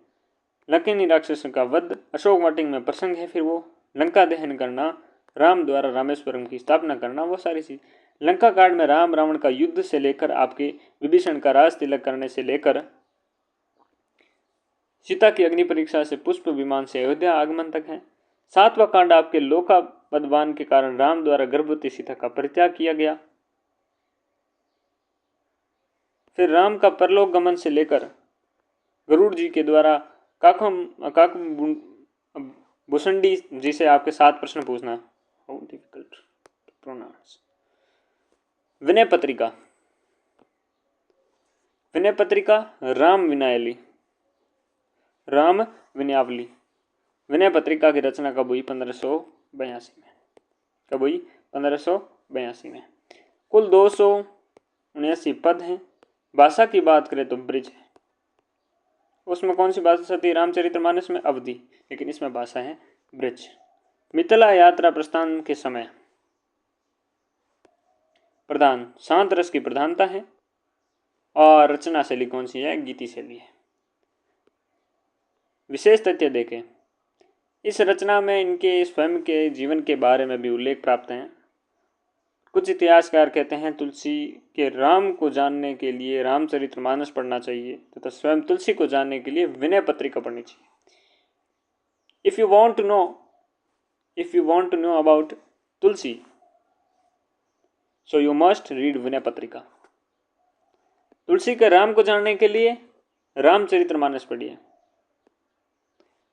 लंकिनी राक्षस का वध अशोक वाटिका में प्रसंग है। फिर वो लंका दहन करना, राम द्वारा रामेश्वरम की स्थापना करना, वो सारी चीज। लंका कांड में राम रावण का युद्ध से लेकर आपके विभीषण का राज तिलक करने से लेकर सीता की अग्नि परीक्षा से पुष्प विमान से अयोध्या आगमन तक है। 7वां कांड आपके लोका वधवान के कारण राम द्वारा गर्भवती सीता का परित्याग किया गया। फिर राम का परलोक गमन से लेकर गरुड़ जी के द्वारा काकभूषुंडी जी से आपके 7 प्रश्न पूछना। How difficult to pronounce. Vinay Patrika. Vinay पत्रिका राम विनयावली, राम विनयावली। विनय पत्रिका की रचना कब हुई? 1582 में। कब हुई? 1582 में। कुल 279 पद हैं। भाषा की बात करें तो ब्रिज है। उसमें कौन सी भाषा थी? रामचरितमानस में अवधि, लेकिन इसमें भाषा है ब्रिज। मिथिला यात्रा प्रस्थान के समय प्रधान शांत रस की प्रधानता है। और रचना शैली कौन सी है? गीति शैली है। विशेष तथ्य देखें, इस रचना में इनके स्वयं के जीवन के बारे में भी उल्लेख प्राप्त है। कुछ इतिहासकार कहते हैं तुलसी के राम को जानने के लिए रामचरितमानस पढ़ना चाहिए तथा स्वयं तुलसी को जानने के लिए विनय पत्रिका पढ़नी चाहिए। If you want to know about Tulsi, so you must read Vinay Patrika. Tulsi के राम को जानने के लिए रामचरितमानस पढ़िए।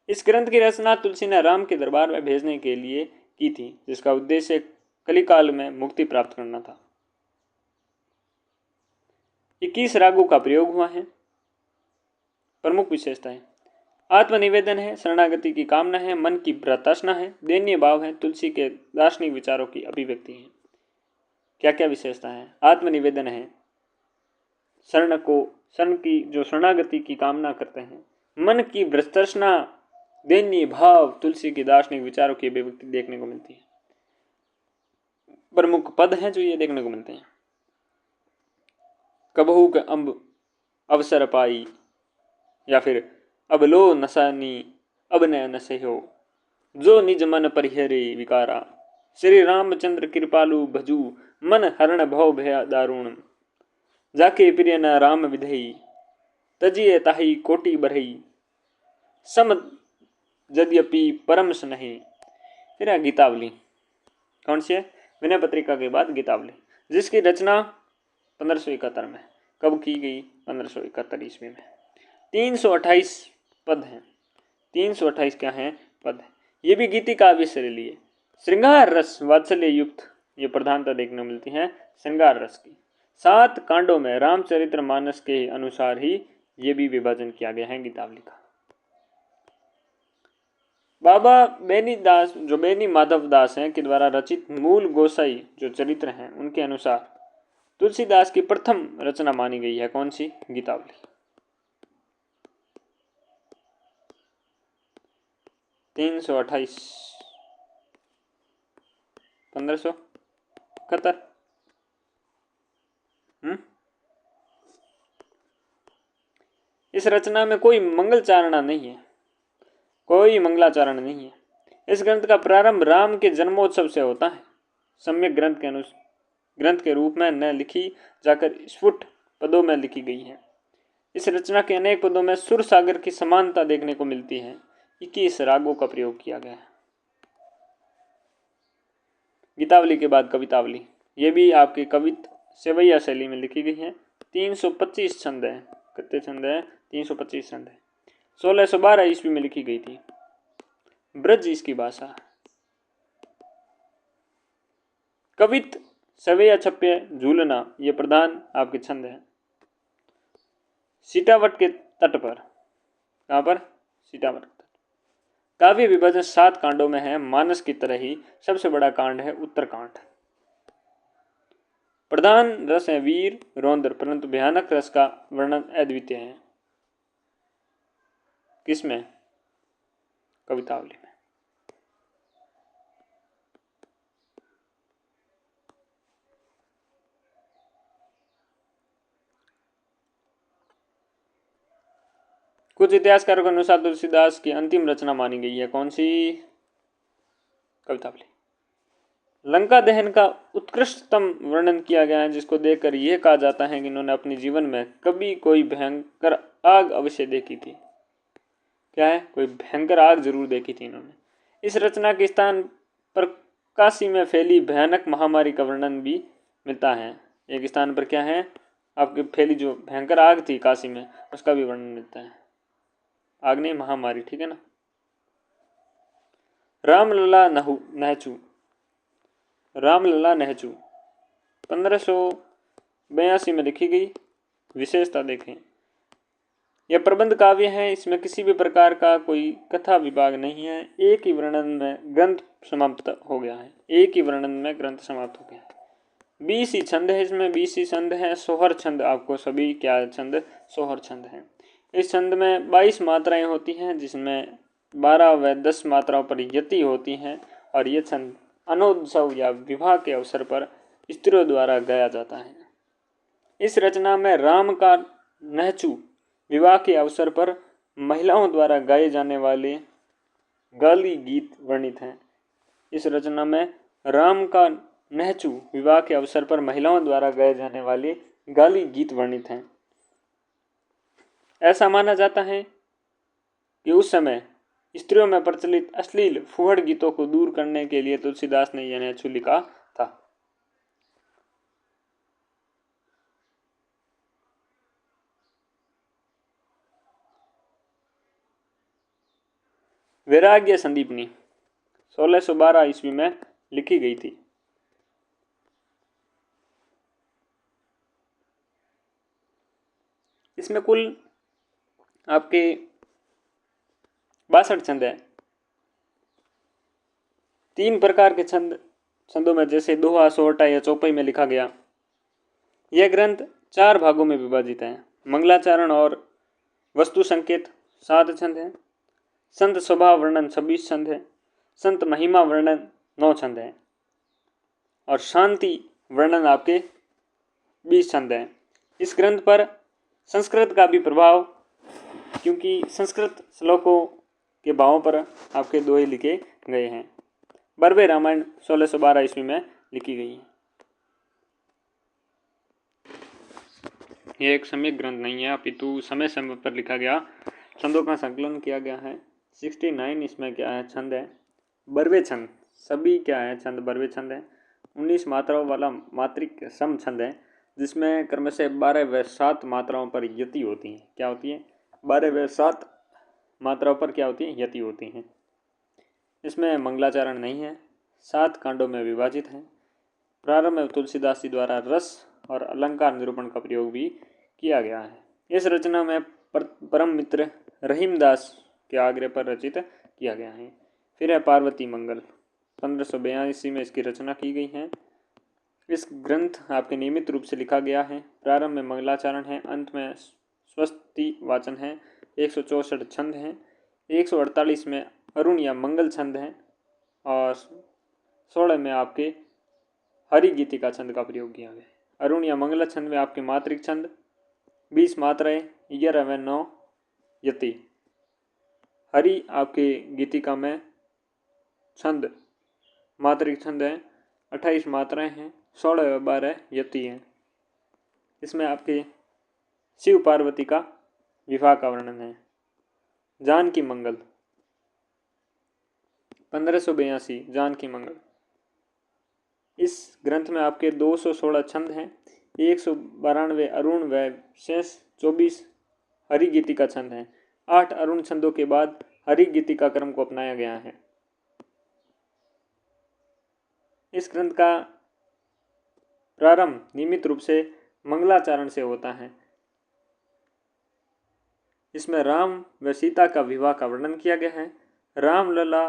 इस ग्रंथ की रचना तुलसी ने राम के दरबार में भेजने के लिए की थी, जिसका उद्देश्य कलिकाल में मुक्ति प्राप्त करना था। 21 रागों का प्रयोग हुआ है। प्रमुख विशेषताएं: आत्मनिवेदन है, शरणागति की कामना है, मन की प्रत्याशा है, दयनीय भाव है, तुलसी के दार्शनिक विचारों की अभिव्यक्ति है। क्या क्या विशेषता है? आत्मनिवेदन है, शरण की जो शरणागति की कामना करते हैं। मन की प्रत्याशा, दयनीय भाव, तुलसी के दार्शनिक विचारों की अभिव्यक्ति देखने को मिलती है। प्रमुख पद हैं जो ये देखने को मिलते हैं। कबहू के अम्ब अवसर पाई, या फिर अब लो नसानी अब न नसे हो, जो निज मन परिहरे विकारा, श्री रामचंद्र कृपालु भजू, मन हरण भव भय दारुण, जाके प्रिय न राम विधेयी, तजिए ताही कोटि बरही, सम यद्यपि परम स्नेही। फिर है गीतावली। कौन सी है? विनय पत्रिका के बाद गीतावली, जिसकी रचना 1571 में। कब की गई? 1571 ईस्वी में। 328 पद हैं। 328 क्या हैं? पद हैं। ये भी गीति काव्य से लिए। श्रृंगार रस वात्सल्य युक्त ये प्रधानता देखने मिलती है श्रृंगार रस की। 7 कांडों में रामचरित्र मानस के अनुसार ही ये भी विभाजन किया गया है गीतावली का। बाबा बेनी दास, जो बेनी माधव दास हैं, के द्वारा रचित मूल गोसाई जो चरित्र हैं, उनके अनुसार तुलसीदास की प्रथम रचना मानी गई है। कौन सी? गीतावली। 328 1571। इस रचना में कोई मंगलचारणा नहीं है, कोई मंगलाचरण नहीं है। इस ग्रंथ का प्रारंभ राम के जन्मोत्सव से होता है। सम्यक ग्रंथ के रूप में न लिखी जाकर स्फुट पदों में लिखी गई है। इस रचना के अनेक पदों में सुर सागर की समानता देखने को मिलती है। 21 रागों का प्रयोग किया गया है। गीतावली के बाद कवितावली, ये भी आपकी कवित सेवैया शैली में लिखी गई है। 325 छंद है। कितने छंद है? 325 छंद है। 1612 ईस्वी में लिखी गई थी। ब्रज इसकी भाषा। कवित सवैया छप्य झूलना ये प्रधान आपके छंद है। सीतावट के तट पर। कहां पर? सीतावट। काव्य विभाजन 7 कांडों में है। मानस की तरह ही सबसे बड़ा कांड है उत्तरकांड। प्रधान रस है वीर रौद्र, परंतु भयानक रस का वर्णन अद्वितीय है। किसमें? कवितावली में। कुछ इतिहासकारों के अनुसार तुलसीदास की अंतिम रचना मानी गई है। कौन सी? कवितावली। लंका दहन का उत्कृष्टतम वर्णन किया गया है, जिसको देखकर यह कहा जाता है कि इन्होंने अपने जीवन में कभी कोई भयंकर आग अवश्य देखी थी। क्या है? कोई भयंकर आग जरूर देखी थी इन्होंने। इस रचना के स्थान पर काशी में फैली भयानक महामारी का वर्णन भी मिलता है। एक स्थान पर क्या है? आपकी फैली जो भयंकर आग थी काशी में, उसका भी वर्णन मिलता है। आग नहीं, महामारी, ठीक है ना। रामलला नहचू। रामलला नहचू 1582 में लिखी गई। विशेषता देखें, यह प्रबंध काव्य है। इसमें किसी भी प्रकार का कोई कथा विभाग नहीं है। एक ही वर्णन में ग्रंथ समाप्त हो गया है। एक ही वर्णन में ग्रंथ समाप्त हो गया है। 20 ही छंद है इसमें। 20 ही छंद है। सोहर छंद आपको सभी क्या छंद? सोहर छंद है। इस छंद में 22 मात्राएं होती हैं, जिसमें 12 व 10 मात्राओं पर यति होती हैं, और ये छंद अनोत्सव या विवाह के अवसर पर स्त्रियों द्वारा गाया जाता है। इस रचना में राम का नहचू विवाह के अवसर पर महिलाओं द्वारा गाए जाने वाले गाली गीत वर्णित हैं। इस रचना में राम का नहचू विवाह के अवसर पर महिलाओं द्वारा गाए जाने वाले गाली गीत वर्णित हैं। ऐसा माना जाता है कि उस समय स्त्रियों में प्रचलित अश्लील फुहड़ गीतों को दूर करने के लिए तुलसीदास ने यह नहचू लिखा था। वैराग्य संदीपनी 1612 ईस्वी में लिखी गई थी। इसमें कुल आपके 62 छंद है। 3 प्रकार के छंदों में जैसे दोहा, सोहटा या चौपाई में लिखा गया। यह ग्रंथ 4 भागों में विभाजित है। मंगलाचरण और वस्तु संकेत 7 छंद है। संत स्वभाव वर्णन 26 छंद है। संत महिमा वर्णन 9 छंद है और शांति वर्णन आपके 20 छंद है। इस ग्रंथ पर संस्कृत का भी प्रभाव, क्योंकि संस्कृत श्लोकों के भावों पर आपके दोहे लिखे गए हैं। बर्वे रामायण 1612 ईस्वी में लिखी गई है। यह एक सम्यक ग्रंथ नहीं है, अपितु समय समय पर लिखा गया छंदों का संकलन किया गया है। 69 इसमें क्या है छंद है, बर्वे छंद, सभी क्या है छंद बर्वे छंद है। 19 मात्राओं वाला मात्रिक सम छंद है, जिसमें क्रमशः 12 व 7 मात्राओं पर यति होती है। क्या होती है? 12 व 7 मात्राओं पर क्या होती है? यति होती हैं। इसमें मंगलाचरण नहीं है। 7 कांडों में विभाजित है। प्रारंभ में तुलसीदास जी द्वारा रस और अलंकार निरूपण का प्रयोग भी किया गया है। इस रचना में परम मित्र रहीमदास के आग्रह पर रचित किया गया है। फिर है पार्वती मंगल 1582 में इसकी रचना की गई है। इस ग्रंथ आपके नियमित रूप से लिखा गया है। प्रारंभ में मंगलाचरण है, अंत में स्वस्ति वाचन है। 164 छंद हैं। 148 में अरुण या मंगल छंद हैं और 16 में आपके हरि गीतिका छंद का प्रयोग किया गया है। अरुण या मंगल छंद में आपके मात्रिक छंद 20 मात्राएं, 11 व 9 यति। हरि आपके गीतिका में छंद मात्रिक छंद है, 28 मात्राएं हैं, 16 व 12 यति हैं। इसमें आपके शिव पार्वती का विवाह का वर्णन है। जानकी मंगल 1582 जानकी मंगल। इस ग्रंथ में आपके 216 छंद हैं, 192 अरुण व शेष 24 हरि गीतिका छंद हैं। 8 अरुण छंदों के बाद हरि गीतिका क्रम को अपनाया गया है। इस ग्रंथ का प्रारंभ नियमित रूप से मंगलाचरण से होता है। इसमें राम व सीता का विवाह का वर्णन किया गया है। राम लला,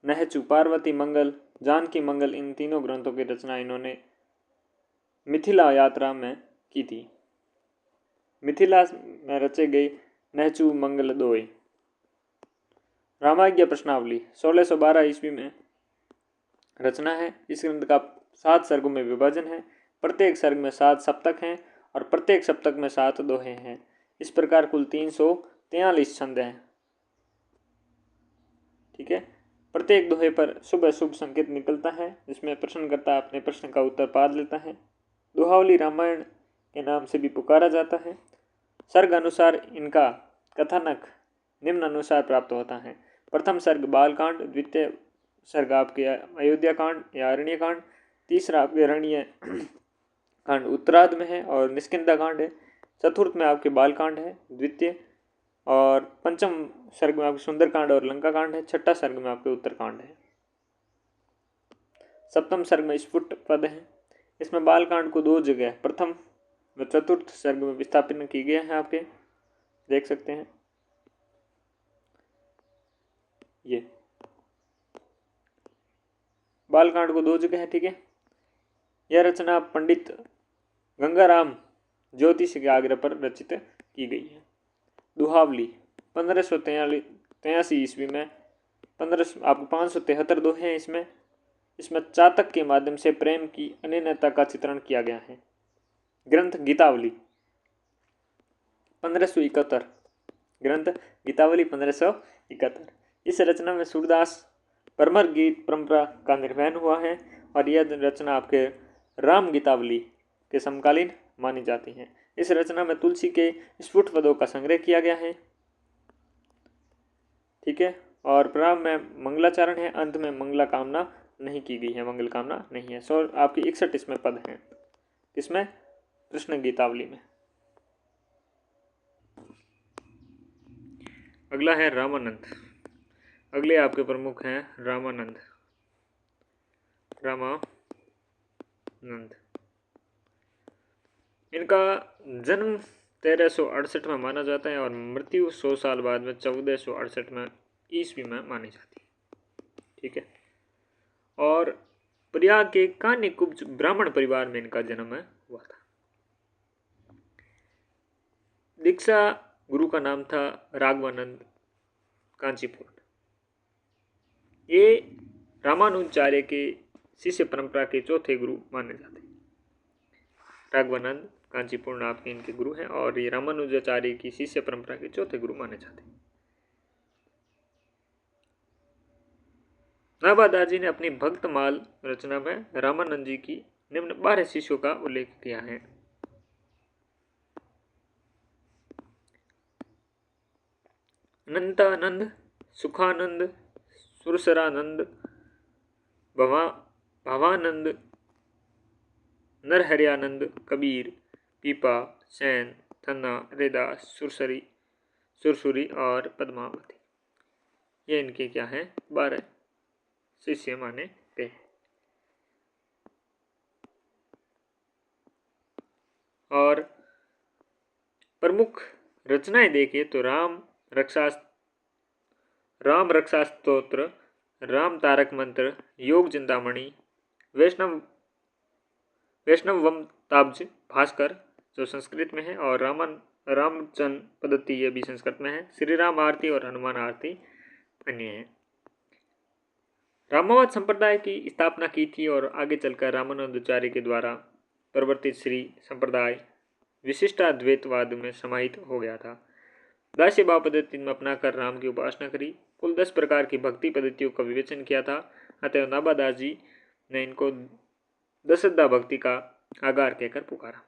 नहचु, पार्वती मंगल, जानकी मंगल, इन तीनों ग्रंथों की रचना इन्होंने मिथिला यात्रा में की थी। मिथिला में रचे गए नहचु मंगल दोहे। रामाज्ञा प्रश्नावली 1612 ईस्वी में रचना है। इस ग्रंथ का 7 सर्गों में विभाजन है। प्रत्येक सर्ग में 7 सप्तक हैं और प्रत्येक सप्तक में 7 दोहे हैं। इस प्रकार कुल 343 छंद हैं। ठीक है। प्रत्येक दोहे पर शुभ अशुभ संकेत निकलता है, जिसमें प्रश्नकर्ता अपने प्रश्न का उत्तर पा लेता है। दोहावली रामायण के नाम से भी पुकारा जाता है। सर्ग अनुसार इनका कथानक निम्न अनुसार प्राप्त होता है। प्रथम सर्ग बालकांड, द्वितीय सर्ग आपके अयोध्या कांड या अरण्य कांड, तीसरा आपके अरण्य कांड उत्तरार्ध में है और निष्किंदा कांड है। चतुर्थ में आपके बालकांड है द्वितीय, और पंचम सर्ग में आपके सुंदरकांड और लंका कांड है। छठा सर्ग में आपके उत्तरकांड है। सप्तम सर्ग में स्फुट पद है। इसमें बालकांड को 2 जगह प्रथम व चतुर्थ सर्ग में विस्थापित की गया है। आपके देख सकते हैं ये बालकांड को 2 जगह है। ठीक है। यह रचना पंडित गंगाराम ज्योतिषी के आग्रह पर रचित की गई है। दोहावली 1583 ईस्वी में 573 दोहे हैं। इसमें चातक के माध्यम से प्रेम की अनन्यता का चित्रण किया गया है। ग्रंथ गीतावली 1571। ग्रंथ गीतावली 1571। इस रचना में सूरदास परमर गीत परंपरा का निर्वहन हुआ है और यह रचना आपके राम गीतावली के समकालीन मानी जाती है। इस रचना में तुलसी के स्फुट पदों का संग्रह किया गया है। ठीक है। और प्रारंभ में मंगलाचरण है, अंत में मंगला कामना नहीं की गई है, मंगल कामना नहीं है। आपकी 61 इसमें पद हैं। इसमें कृष्ण गीतावली में। अगला है रामानंद। अगले आपके प्रमुख हैं रामानंद। इनका जन्म 1368 में माना जाता है और मृत्यु 100 साल बाद में 1468 में ईस्वी में मानी जाती है। ठीक है। और प्रयाग के कान्यकुब्ज ब्राह्मण परिवार में इनका जन्म हुआ था। दीक्षा गुरु का नाम था राघवानंद कांचीपुर। ये रामानुजाचार्य के शिष्य परंपरा के चौथे गुरु माने जाते हैं। राघवानंद कांचीपुर आपके इनके गुरु हैं और ये रामानुजाचार्य की शिष्य परंपरा के चौथे गुरु माने जाते हैं। नाभादास जी ने अपनी भक्तमाल रचना में रामानंद जी की निम्न 12 शिष्यों का उल्लेख किया है। अनंतानंद, सुखानंद, सुरसरानंद, भवानंद, नरहरियानंद, कबीर, पीपा, सैन, थन्ना, रेदास, सुरसुरी और पद्मावती। ये इनके क्या हैं? 12 शिष्य माने गए। और प्रमुख रचनाएं देखिए तो राम रक्षा स्तोत्र, राम तारक मंत्र, योग चिंतामणि, वैष्णवम ताब्ज भास्कर जो संस्कृत में है, और रामचंद्र पद्धति ये भी संस्कृत में है। श्री राम आरती और हनुमान आरती अन्य है। रामावत संप्रदाय की स्थापना की थी और आगे चलकर रामानंदाचार्य के द्वारा प्रवर्तित श्री संप्रदाय विशिष्टाद्वैतवाद में समाहित हो गया था। दास्य भाव पद्धति में अपनाकर राम की उपासना करी। कुल 10 प्रकार की भक्ति पद्धतियों का विवेचन किया था। अतः नाभादास जी ने इनको दशदा भक्ति का आगार कहकर पुकारा।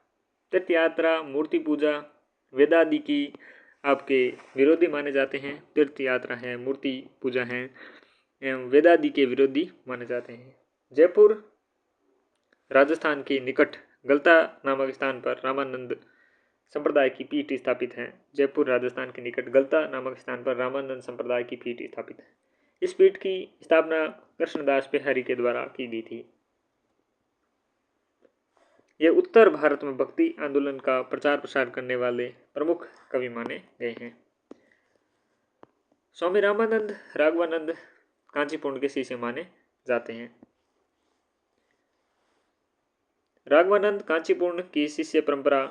तीर्थ यात्रा, मूर्ति पूजा, वेदादि की आपके विरोधी माने जाते हैं। तीर्थ यात्रा है, मूर्ति पूजा है एवं वेदादि के विरोधी माने जाते हैं। जयपुर राजस्थान के निकट गलता नामक स्थान पर रामानंद संप्रदाय की पीठ स्थापित है। जयपुर राजस्थान के निकट गलता नामक स्थान पर रामानंद संप्रदाय की पीठ स्थापित है। इस पीठ की स्थापना कृष्णदास बिहारी के द्वारा की गई थी। यह उत्तर भारत में भक्ति आंदोलन का प्रचार प्रसार करने वाले प्रमुख कवि माने गए हैं। स्वामी रामानंद राघवानंद कांचीपुर के शिष्य माने जाते हैं। राघवानंद कांचीपुर की शिष्य परंपरा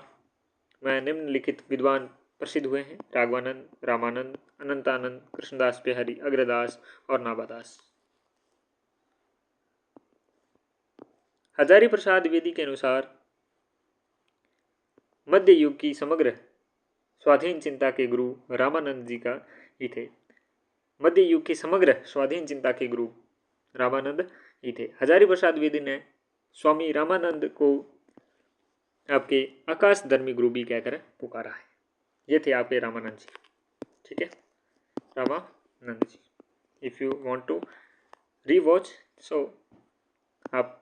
में निम्नलिखित विद्वान प्रसिद्ध हुए हैं: राघवानंद, रामानंद, अनंतानंद, कृष्णदास बिहारी, अग्रदास और नाभादास। हजारी प्रसाद द्विवेदी के अनुसार मध्य युग की समग्र स्वाधीन चिंता के गुरु रामानंद जी का ही थे। मध्य युग की समग्र स्वाधीन चिंता के गुरु रामानंद ही थे। हजारी प्रसाद द्विवेदी ने स्वामी रामानंद को आपके आकाश धर्मी गुरु भी कहकर पुकारा है। ये थे आपके रामानंद जी। ठीक है, Ramanand ji. If you want to rewatch so आप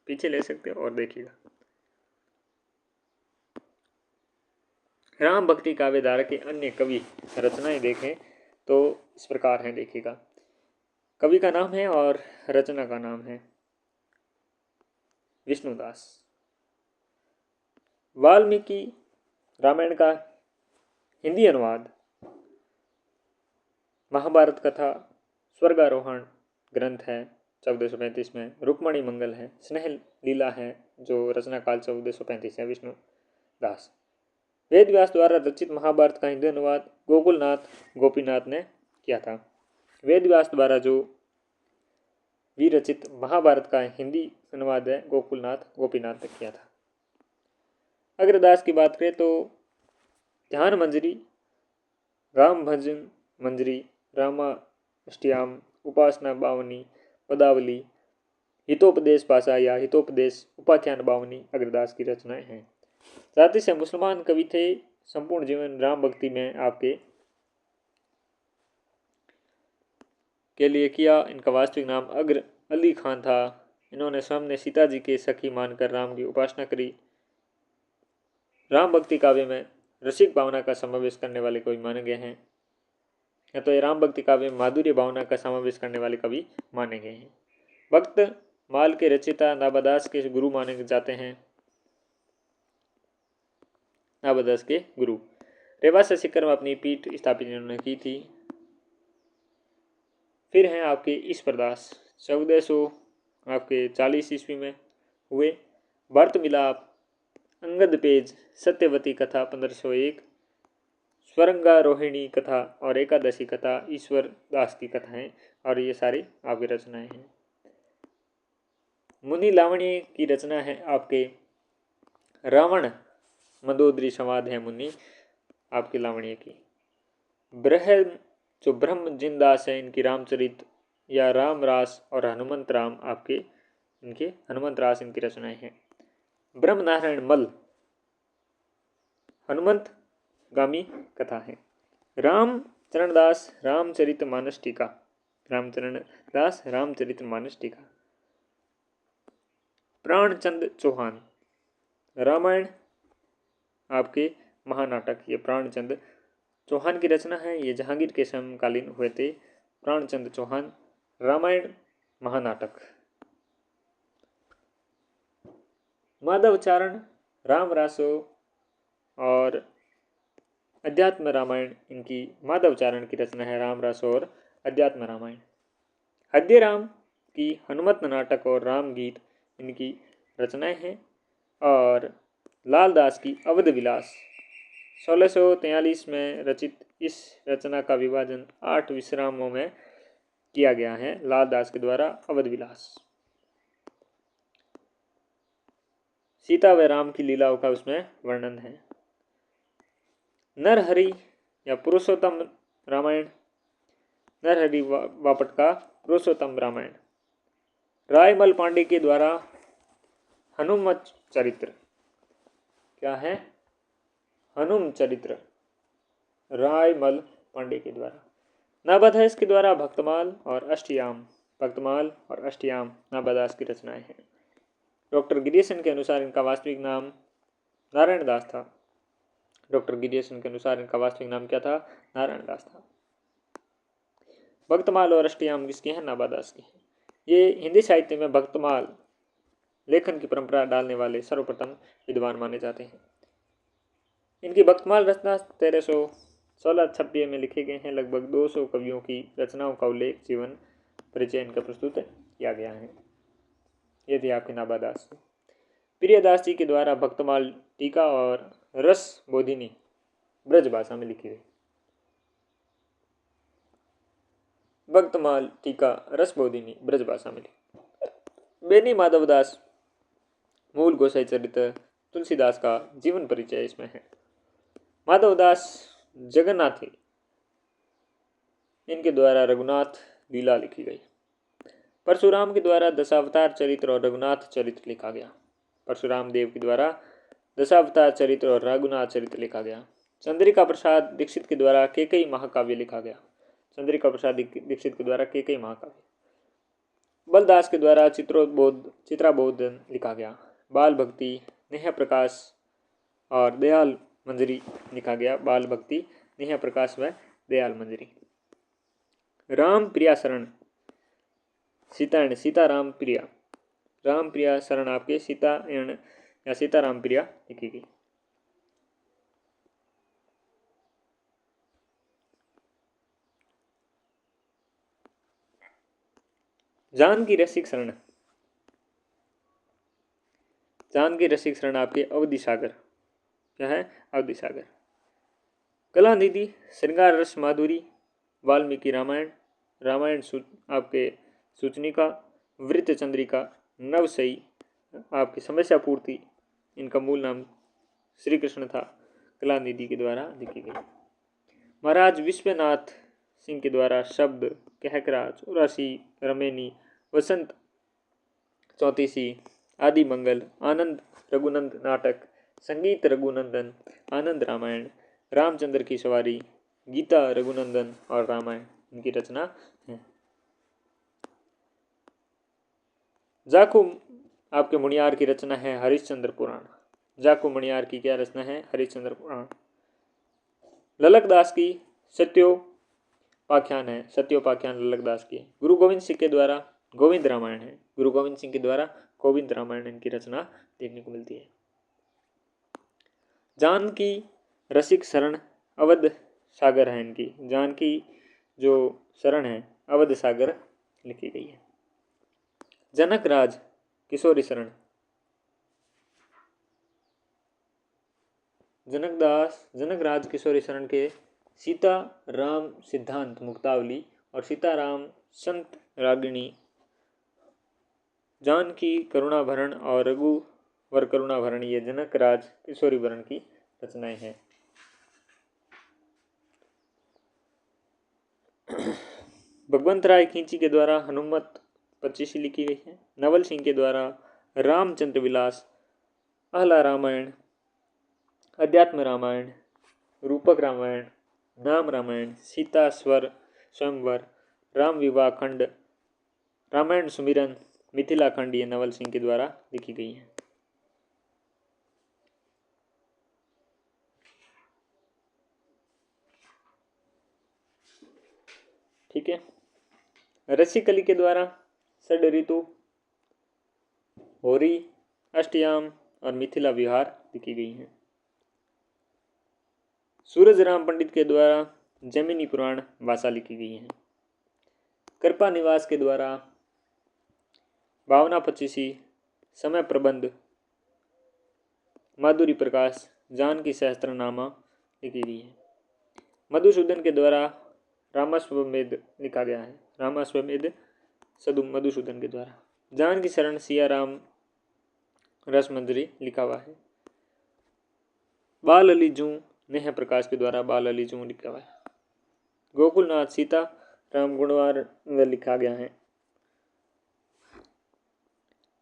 पीछे ले सकते हो और देखिएगा। राम भक्ति काव्य धारा के अन्य कवि रचनाएं देखें तो इस प्रकार हैं, देखिएगा। कवि का नाम है और रचना का नाम है विष्णुदास। वाल्मीकि रामायण का हिंदी अनुवाद, महाभारत कथा, स्वर्गारोहण ग्रंथ है 1435 में, रुक्मणी मंगल है, स्नेह लीला है जो रचना काल 1435 है विष्णुदास। वेद व्यास द्वारा रचित महाभारत का हिंदी अनुवाद गोकुलनाथ गोपीनाथ ने किया था। वेद व्यास द्वारा जो विरचित महाभारत का हिंदी अनुवाद है गोकुलनाथ गोपीनाथ ने किया था। अग्रदास की बात करें तो ध्यान मंजरी, राम भजन मंजरी, रामाष्टयाम, उपासना बावनी, पदावली, हितोपदेश पाशा या हितोपदेश उपाख्यान बावनी अग्रदास की रचनाएं हैं। साथ ही मुसलमान कवि थे। संपूर्ण जीवन राम भक्ति में आपके के लिए किया। इनका वास्तविक नाम अग्र अली खान था। इन्होंने स्वयं ने सीता जी के सखी मानकर राम की उपासना करी। राम भक्ति काव्य में रसिक भावना का समावेश करने वाले कवि माने गए हैं। या तो ये राम भक्ति काव्य में माधुर्य भावना का समावेश करने वाले कवि माने गए हैं। भक्त माल के रचयिता नाबादास के गुरु माने जाते हैं। नाबादास के गुरु रेवासा शिखर में अपनी पीठ स्थापित इन्होंने की थी। फिर हैं आपके ईश्वर दास 1400 आपके 40 ईस्वी में हुए। भरत मिलाप, अंगद पेज, सत्यवती कथा 1501, स्वरंगा रोहिणी कथा और एकादशी कथा ईश्वर दास की कथाएं और ये सारी आपकी रचनाएं हैं। मुनि लावण्य की रचना है आपके रावण मंदोदरी संवाद है मुनि आपकी लावण्य की। जो ब्रह्म जिनदास है इनकी रामचरित या राम रास और हनुमंत राम आपके इनके हनुमंत रास इनकी रचनाएं हैं। ब्रह्म नारायण मल हनुमंत गामी कथा है। रामचरण दास रामचरित मानस टीका, रामचरण दास रामचरित मानस टीका। प्राणचंद चौहान रामायण आपके महानाटक, ये प्राणचंद चौहान की रचना है। ये जहांगीर के समकालीन हुए थे। प्राणचंद चौहान रामायण महानाटक। माधवचारण राम रासो और अध्यात्म रामायण इनकी माधवचारण की रचना है। राम रासो और अध्यात्म रामायण। हद्यराम की हनुमत नाटक और राम गीत इनकी रचनाएं हैं। और लालदास की अवध विलास 1643 में रचित इस रचना का विभाजन 8 विश्रामों में किया गया है लालदास के द्वारा। अवध विलास सीता व राम की लीलाओं का उसमें वर्णन है। नरहरि या पुरुषोत्तम रामायण, नरहरि बापट का पुरुषोत्तम रामायण। रायमल पांडे के द्वारा हनुमत चरित्र, क्या है? हनुम चरित्र रायमल पांडे के द्वारा। नाबादास के द्वारा भक्तमाल और अष्टयाम, भक्तमाल और अष्टयाम नाबादास की रचनाएं हैं। डॉक्टर गिरियसन के अनुसार इनका वास्तविक नाम नारायण दास था। डॉक्टर गिरियसन के अनुसार इनका वास्तविक नाम क्या था? नारायण दास था। भक्तमाल और अष्टयाम किसके हैं? नाबादास के हैं। ये हिंदी साहित्य में भक्तमाल लेखन की परंपरा डालने वाले सर्वप्रथम विद्वान माने जाते हैं। इनकी भक्तमाल रचना 1316 में लिखे गए हैं। लगभग 200 कवियों की रचनाओं का उल्लेख, जीवन परिचय इनका प्रस्तुत किया गया है। ये थे आपके नाबादास। प्रियदास जी के द्वारा भक्तमाल टीका और रस बोधिनी ब्रज भाषा में लिखी गई। भक्तमाल टीका रस बोधिनी ब्रज भाषा में लिखी। बेनी माधवदास मूल गोसाई चरित्र, तुलसीदास का जीवन परिचय इसमें है। माधवदास जगन्नाथी इनके द्वारा रघुनाथ लीला लिखी गई। परशुराम के द्वारा दशावतार चरित्र और रघुनाथ चरित्र लिखा गया। परशुराम देव के द्वारा दशावतार चरित्र और रघुनाथ चरित्र लिखा गया। चंद्रिका प्रसाद दीक्षित के द्वारा केकई महाकाव्य लिखा गया। चंद्रिका प्रसाद दीक्षित के द्वारा केकई महाकाव्य। बलदास के द्वारा चित्राबोध लिखा गया। बाल भक्ति, नेहा प्रकाश और दयाल मंजरी लिखा गया। बाल भक्ति, नेहा प्रकाश व दयाल मंजरी। राम प्रिया शरण सीतायण, सीताराम प्रिया, राम प्रिया शरण आपके सीतायण या सीताराम प्रिया लिखी गई। जानकी रसिक शरण, जानकी रसिक शरण आपके अवधि सागर, क्या है? अवधि सागर। कलानिधि, श्रृंगार रस माधुरी, वाल्मीकि रामायण, रामायण आपके सूचनिका, वृत्त चंद्रिका, नवसई आपकी समस्या पूर्ति, इनका मूल नाम श्री कृष्ण था, कलानिधि के द्वारा लिखी गई। महाराज विश्वनाथ सिंह के द्वारा शब्द, कहकरा, 84, रमेनी, वसंत 34, आदि मंगल, आनंद रघुनंद नाटक, संगीत रघुनंदन, आनंद रामायण, रामचंद्र की सवारी, गीता रघुनंदन और रामायण इनकी रचना है। जाकू आपके मुनियार की रचना है हरिश्चंद्र पुराण। जाकू मुनियार की क्या रचना है? हरिश्चंद्र पुराण। ललकदास की सत्यो पाख्यान है, सत्योपाख्यान लल्लकदास की है। गुरु गोविंद सिंह के द्वारा गोविंद रामायण है, गुरु गोविंद सिंह के द्वारा गोविंद रामायण इनकी रचना देखने को मिलती है। जानकी रसिक शरण अवध सागर है इनकी, जानकी जो शरण है अवध सागर लिखी गई है। जनक राज किशोरी शरण, जनक राज किशोरी शरण के सीता राम सिद्धांत मुक्तावली और सीता राम संत रागिणी, जानकी करुणाभरण और रघुवर करुणाभरण, ये जनक राज किशोरी वरण की रचनाएं हैं। भगवंत राय खींची के द्वारा हनुमत 25 लिखी गई है। नवल सिंह के द्वारा रामचंद्र विलास, अहला रामायण, अध्यात्म रामायण, रूपक रामायण, नाम रामायण, सीता स्वर स्वयंवर, राम विवाह खंड, रामायण सुमिरन, मिथिला खंड, ये नवल सिंह के द्वारा लिखी गई है। ठीक है। रसिकली के द्वारा षड ऋतु, होरी, अष्टयाम और मिथिला विहार लिखी गई हैं। सूरज राम पंडित के द्वारा जैमिनी पुराण भाषा लिखी गई है। कृपा निवास के द्वारा भावना 25, समय प्रबंध, माधुरी प्रकाश, जानकी सहस्त्रनामा लिखी गई है। मधुसूदन के द्वारा रामाश्वमेध लिखा गया है, रामाश्वमेध सदु मधुसूदन के द्वारा। जानकी शरण सिया राम रसमंजरी लिखा हुआ है। बाल अली जूं नेह प्रकाश के द्वारा बाल अली जूं लिखा हुआ है। गोकुलनाथ सीता राम गुणवार में लिखा गया है।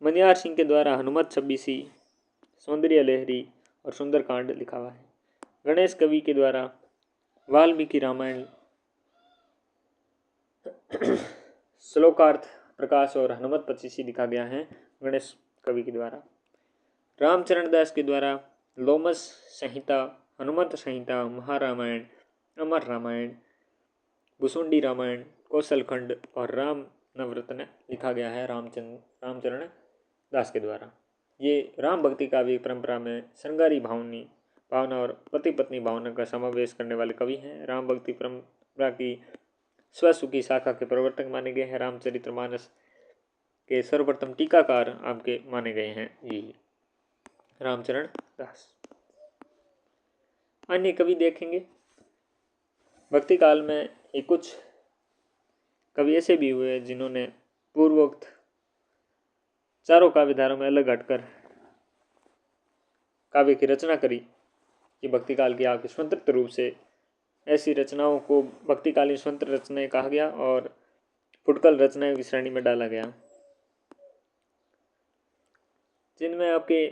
मनियार सिंह के द्वारा हनुमत 26, सौंदर्य लहरी और सुंदरकांड लिखा हुआ है। गणेश कवि के द्वारा वाल्मीकि रामायण, श्लोकार्थ प्रकाश और हनुमत 25 लिखा गया है गणेश कवि के द्वारा। रामचरण दास के द्वारा लोमस संहिता, हनुमत संहिता, महारामायण, अमर रामायण, भुसुंडी रामायण, कौशलखंड और राम नवरत्न लिखा गया है रामचरण दास के द्वारा। ये राम भक्ति काव्य परंपरा में श्रृंगारी भावना और पति पत्नी भावना का समावेश करने वाले कवि हैं। राम भक्ति परंपरा की स्वसुखी शाखा के प्रवर्तक माने गए हैं। रामचरितमानस के सर्वप्रथम टीकाकार आपके माने गए हैं यही रामचरण दास। अन्य कवि देखेंगे भक्ति काल में ये कुछ कवि ऐसे भी हुए जिन्होंने पूर्वोक्त चारों काव्यधाराओं में अलग हटकर काव्य की रचना करी कि भक्ति काल की आपके स्वतंत्र रूप से ऐसी रचनाओं को भक्तिकालीन स्वतंत्र रचनाएं कहा गया और फुटकल रचनाएं की श्रेणी में डाला गया, जिनमें आपके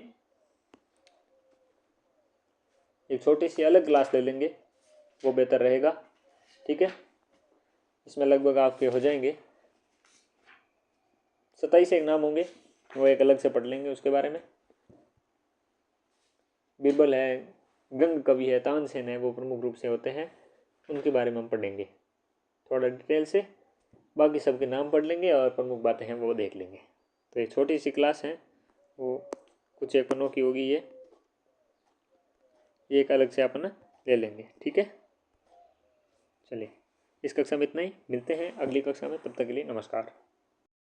एक छोटी सी अलग क्लास ले लेंगे वो बेहतर रहेगा। ठीक है, इसमें लगभग आपके हो जाएंगे 27 एक नाम होंगे, वो एक अलग से पढ़ लेंगे उसके बारे में। बीरबल है, गंग कवि है, तानसेन है, वो प्रमुख रूप से होते हैं, उनके बारे में हम पढ़ेंगे थोड़ा डिटेल से। बाकी सबके नाम पढ़ लेंगे और प्रमुख बातें हैं वो देख लेंगे। तो एक छोटी सी क्लास है, वो कुछ एक पन्नों की होगी, ये एक अलग से अपन ले लेंगे। ठीक है, चलिए इस कक्षा में इतना ही, मिलते हैं अगली कक्षा में, तब तक के लिए नमस्कार।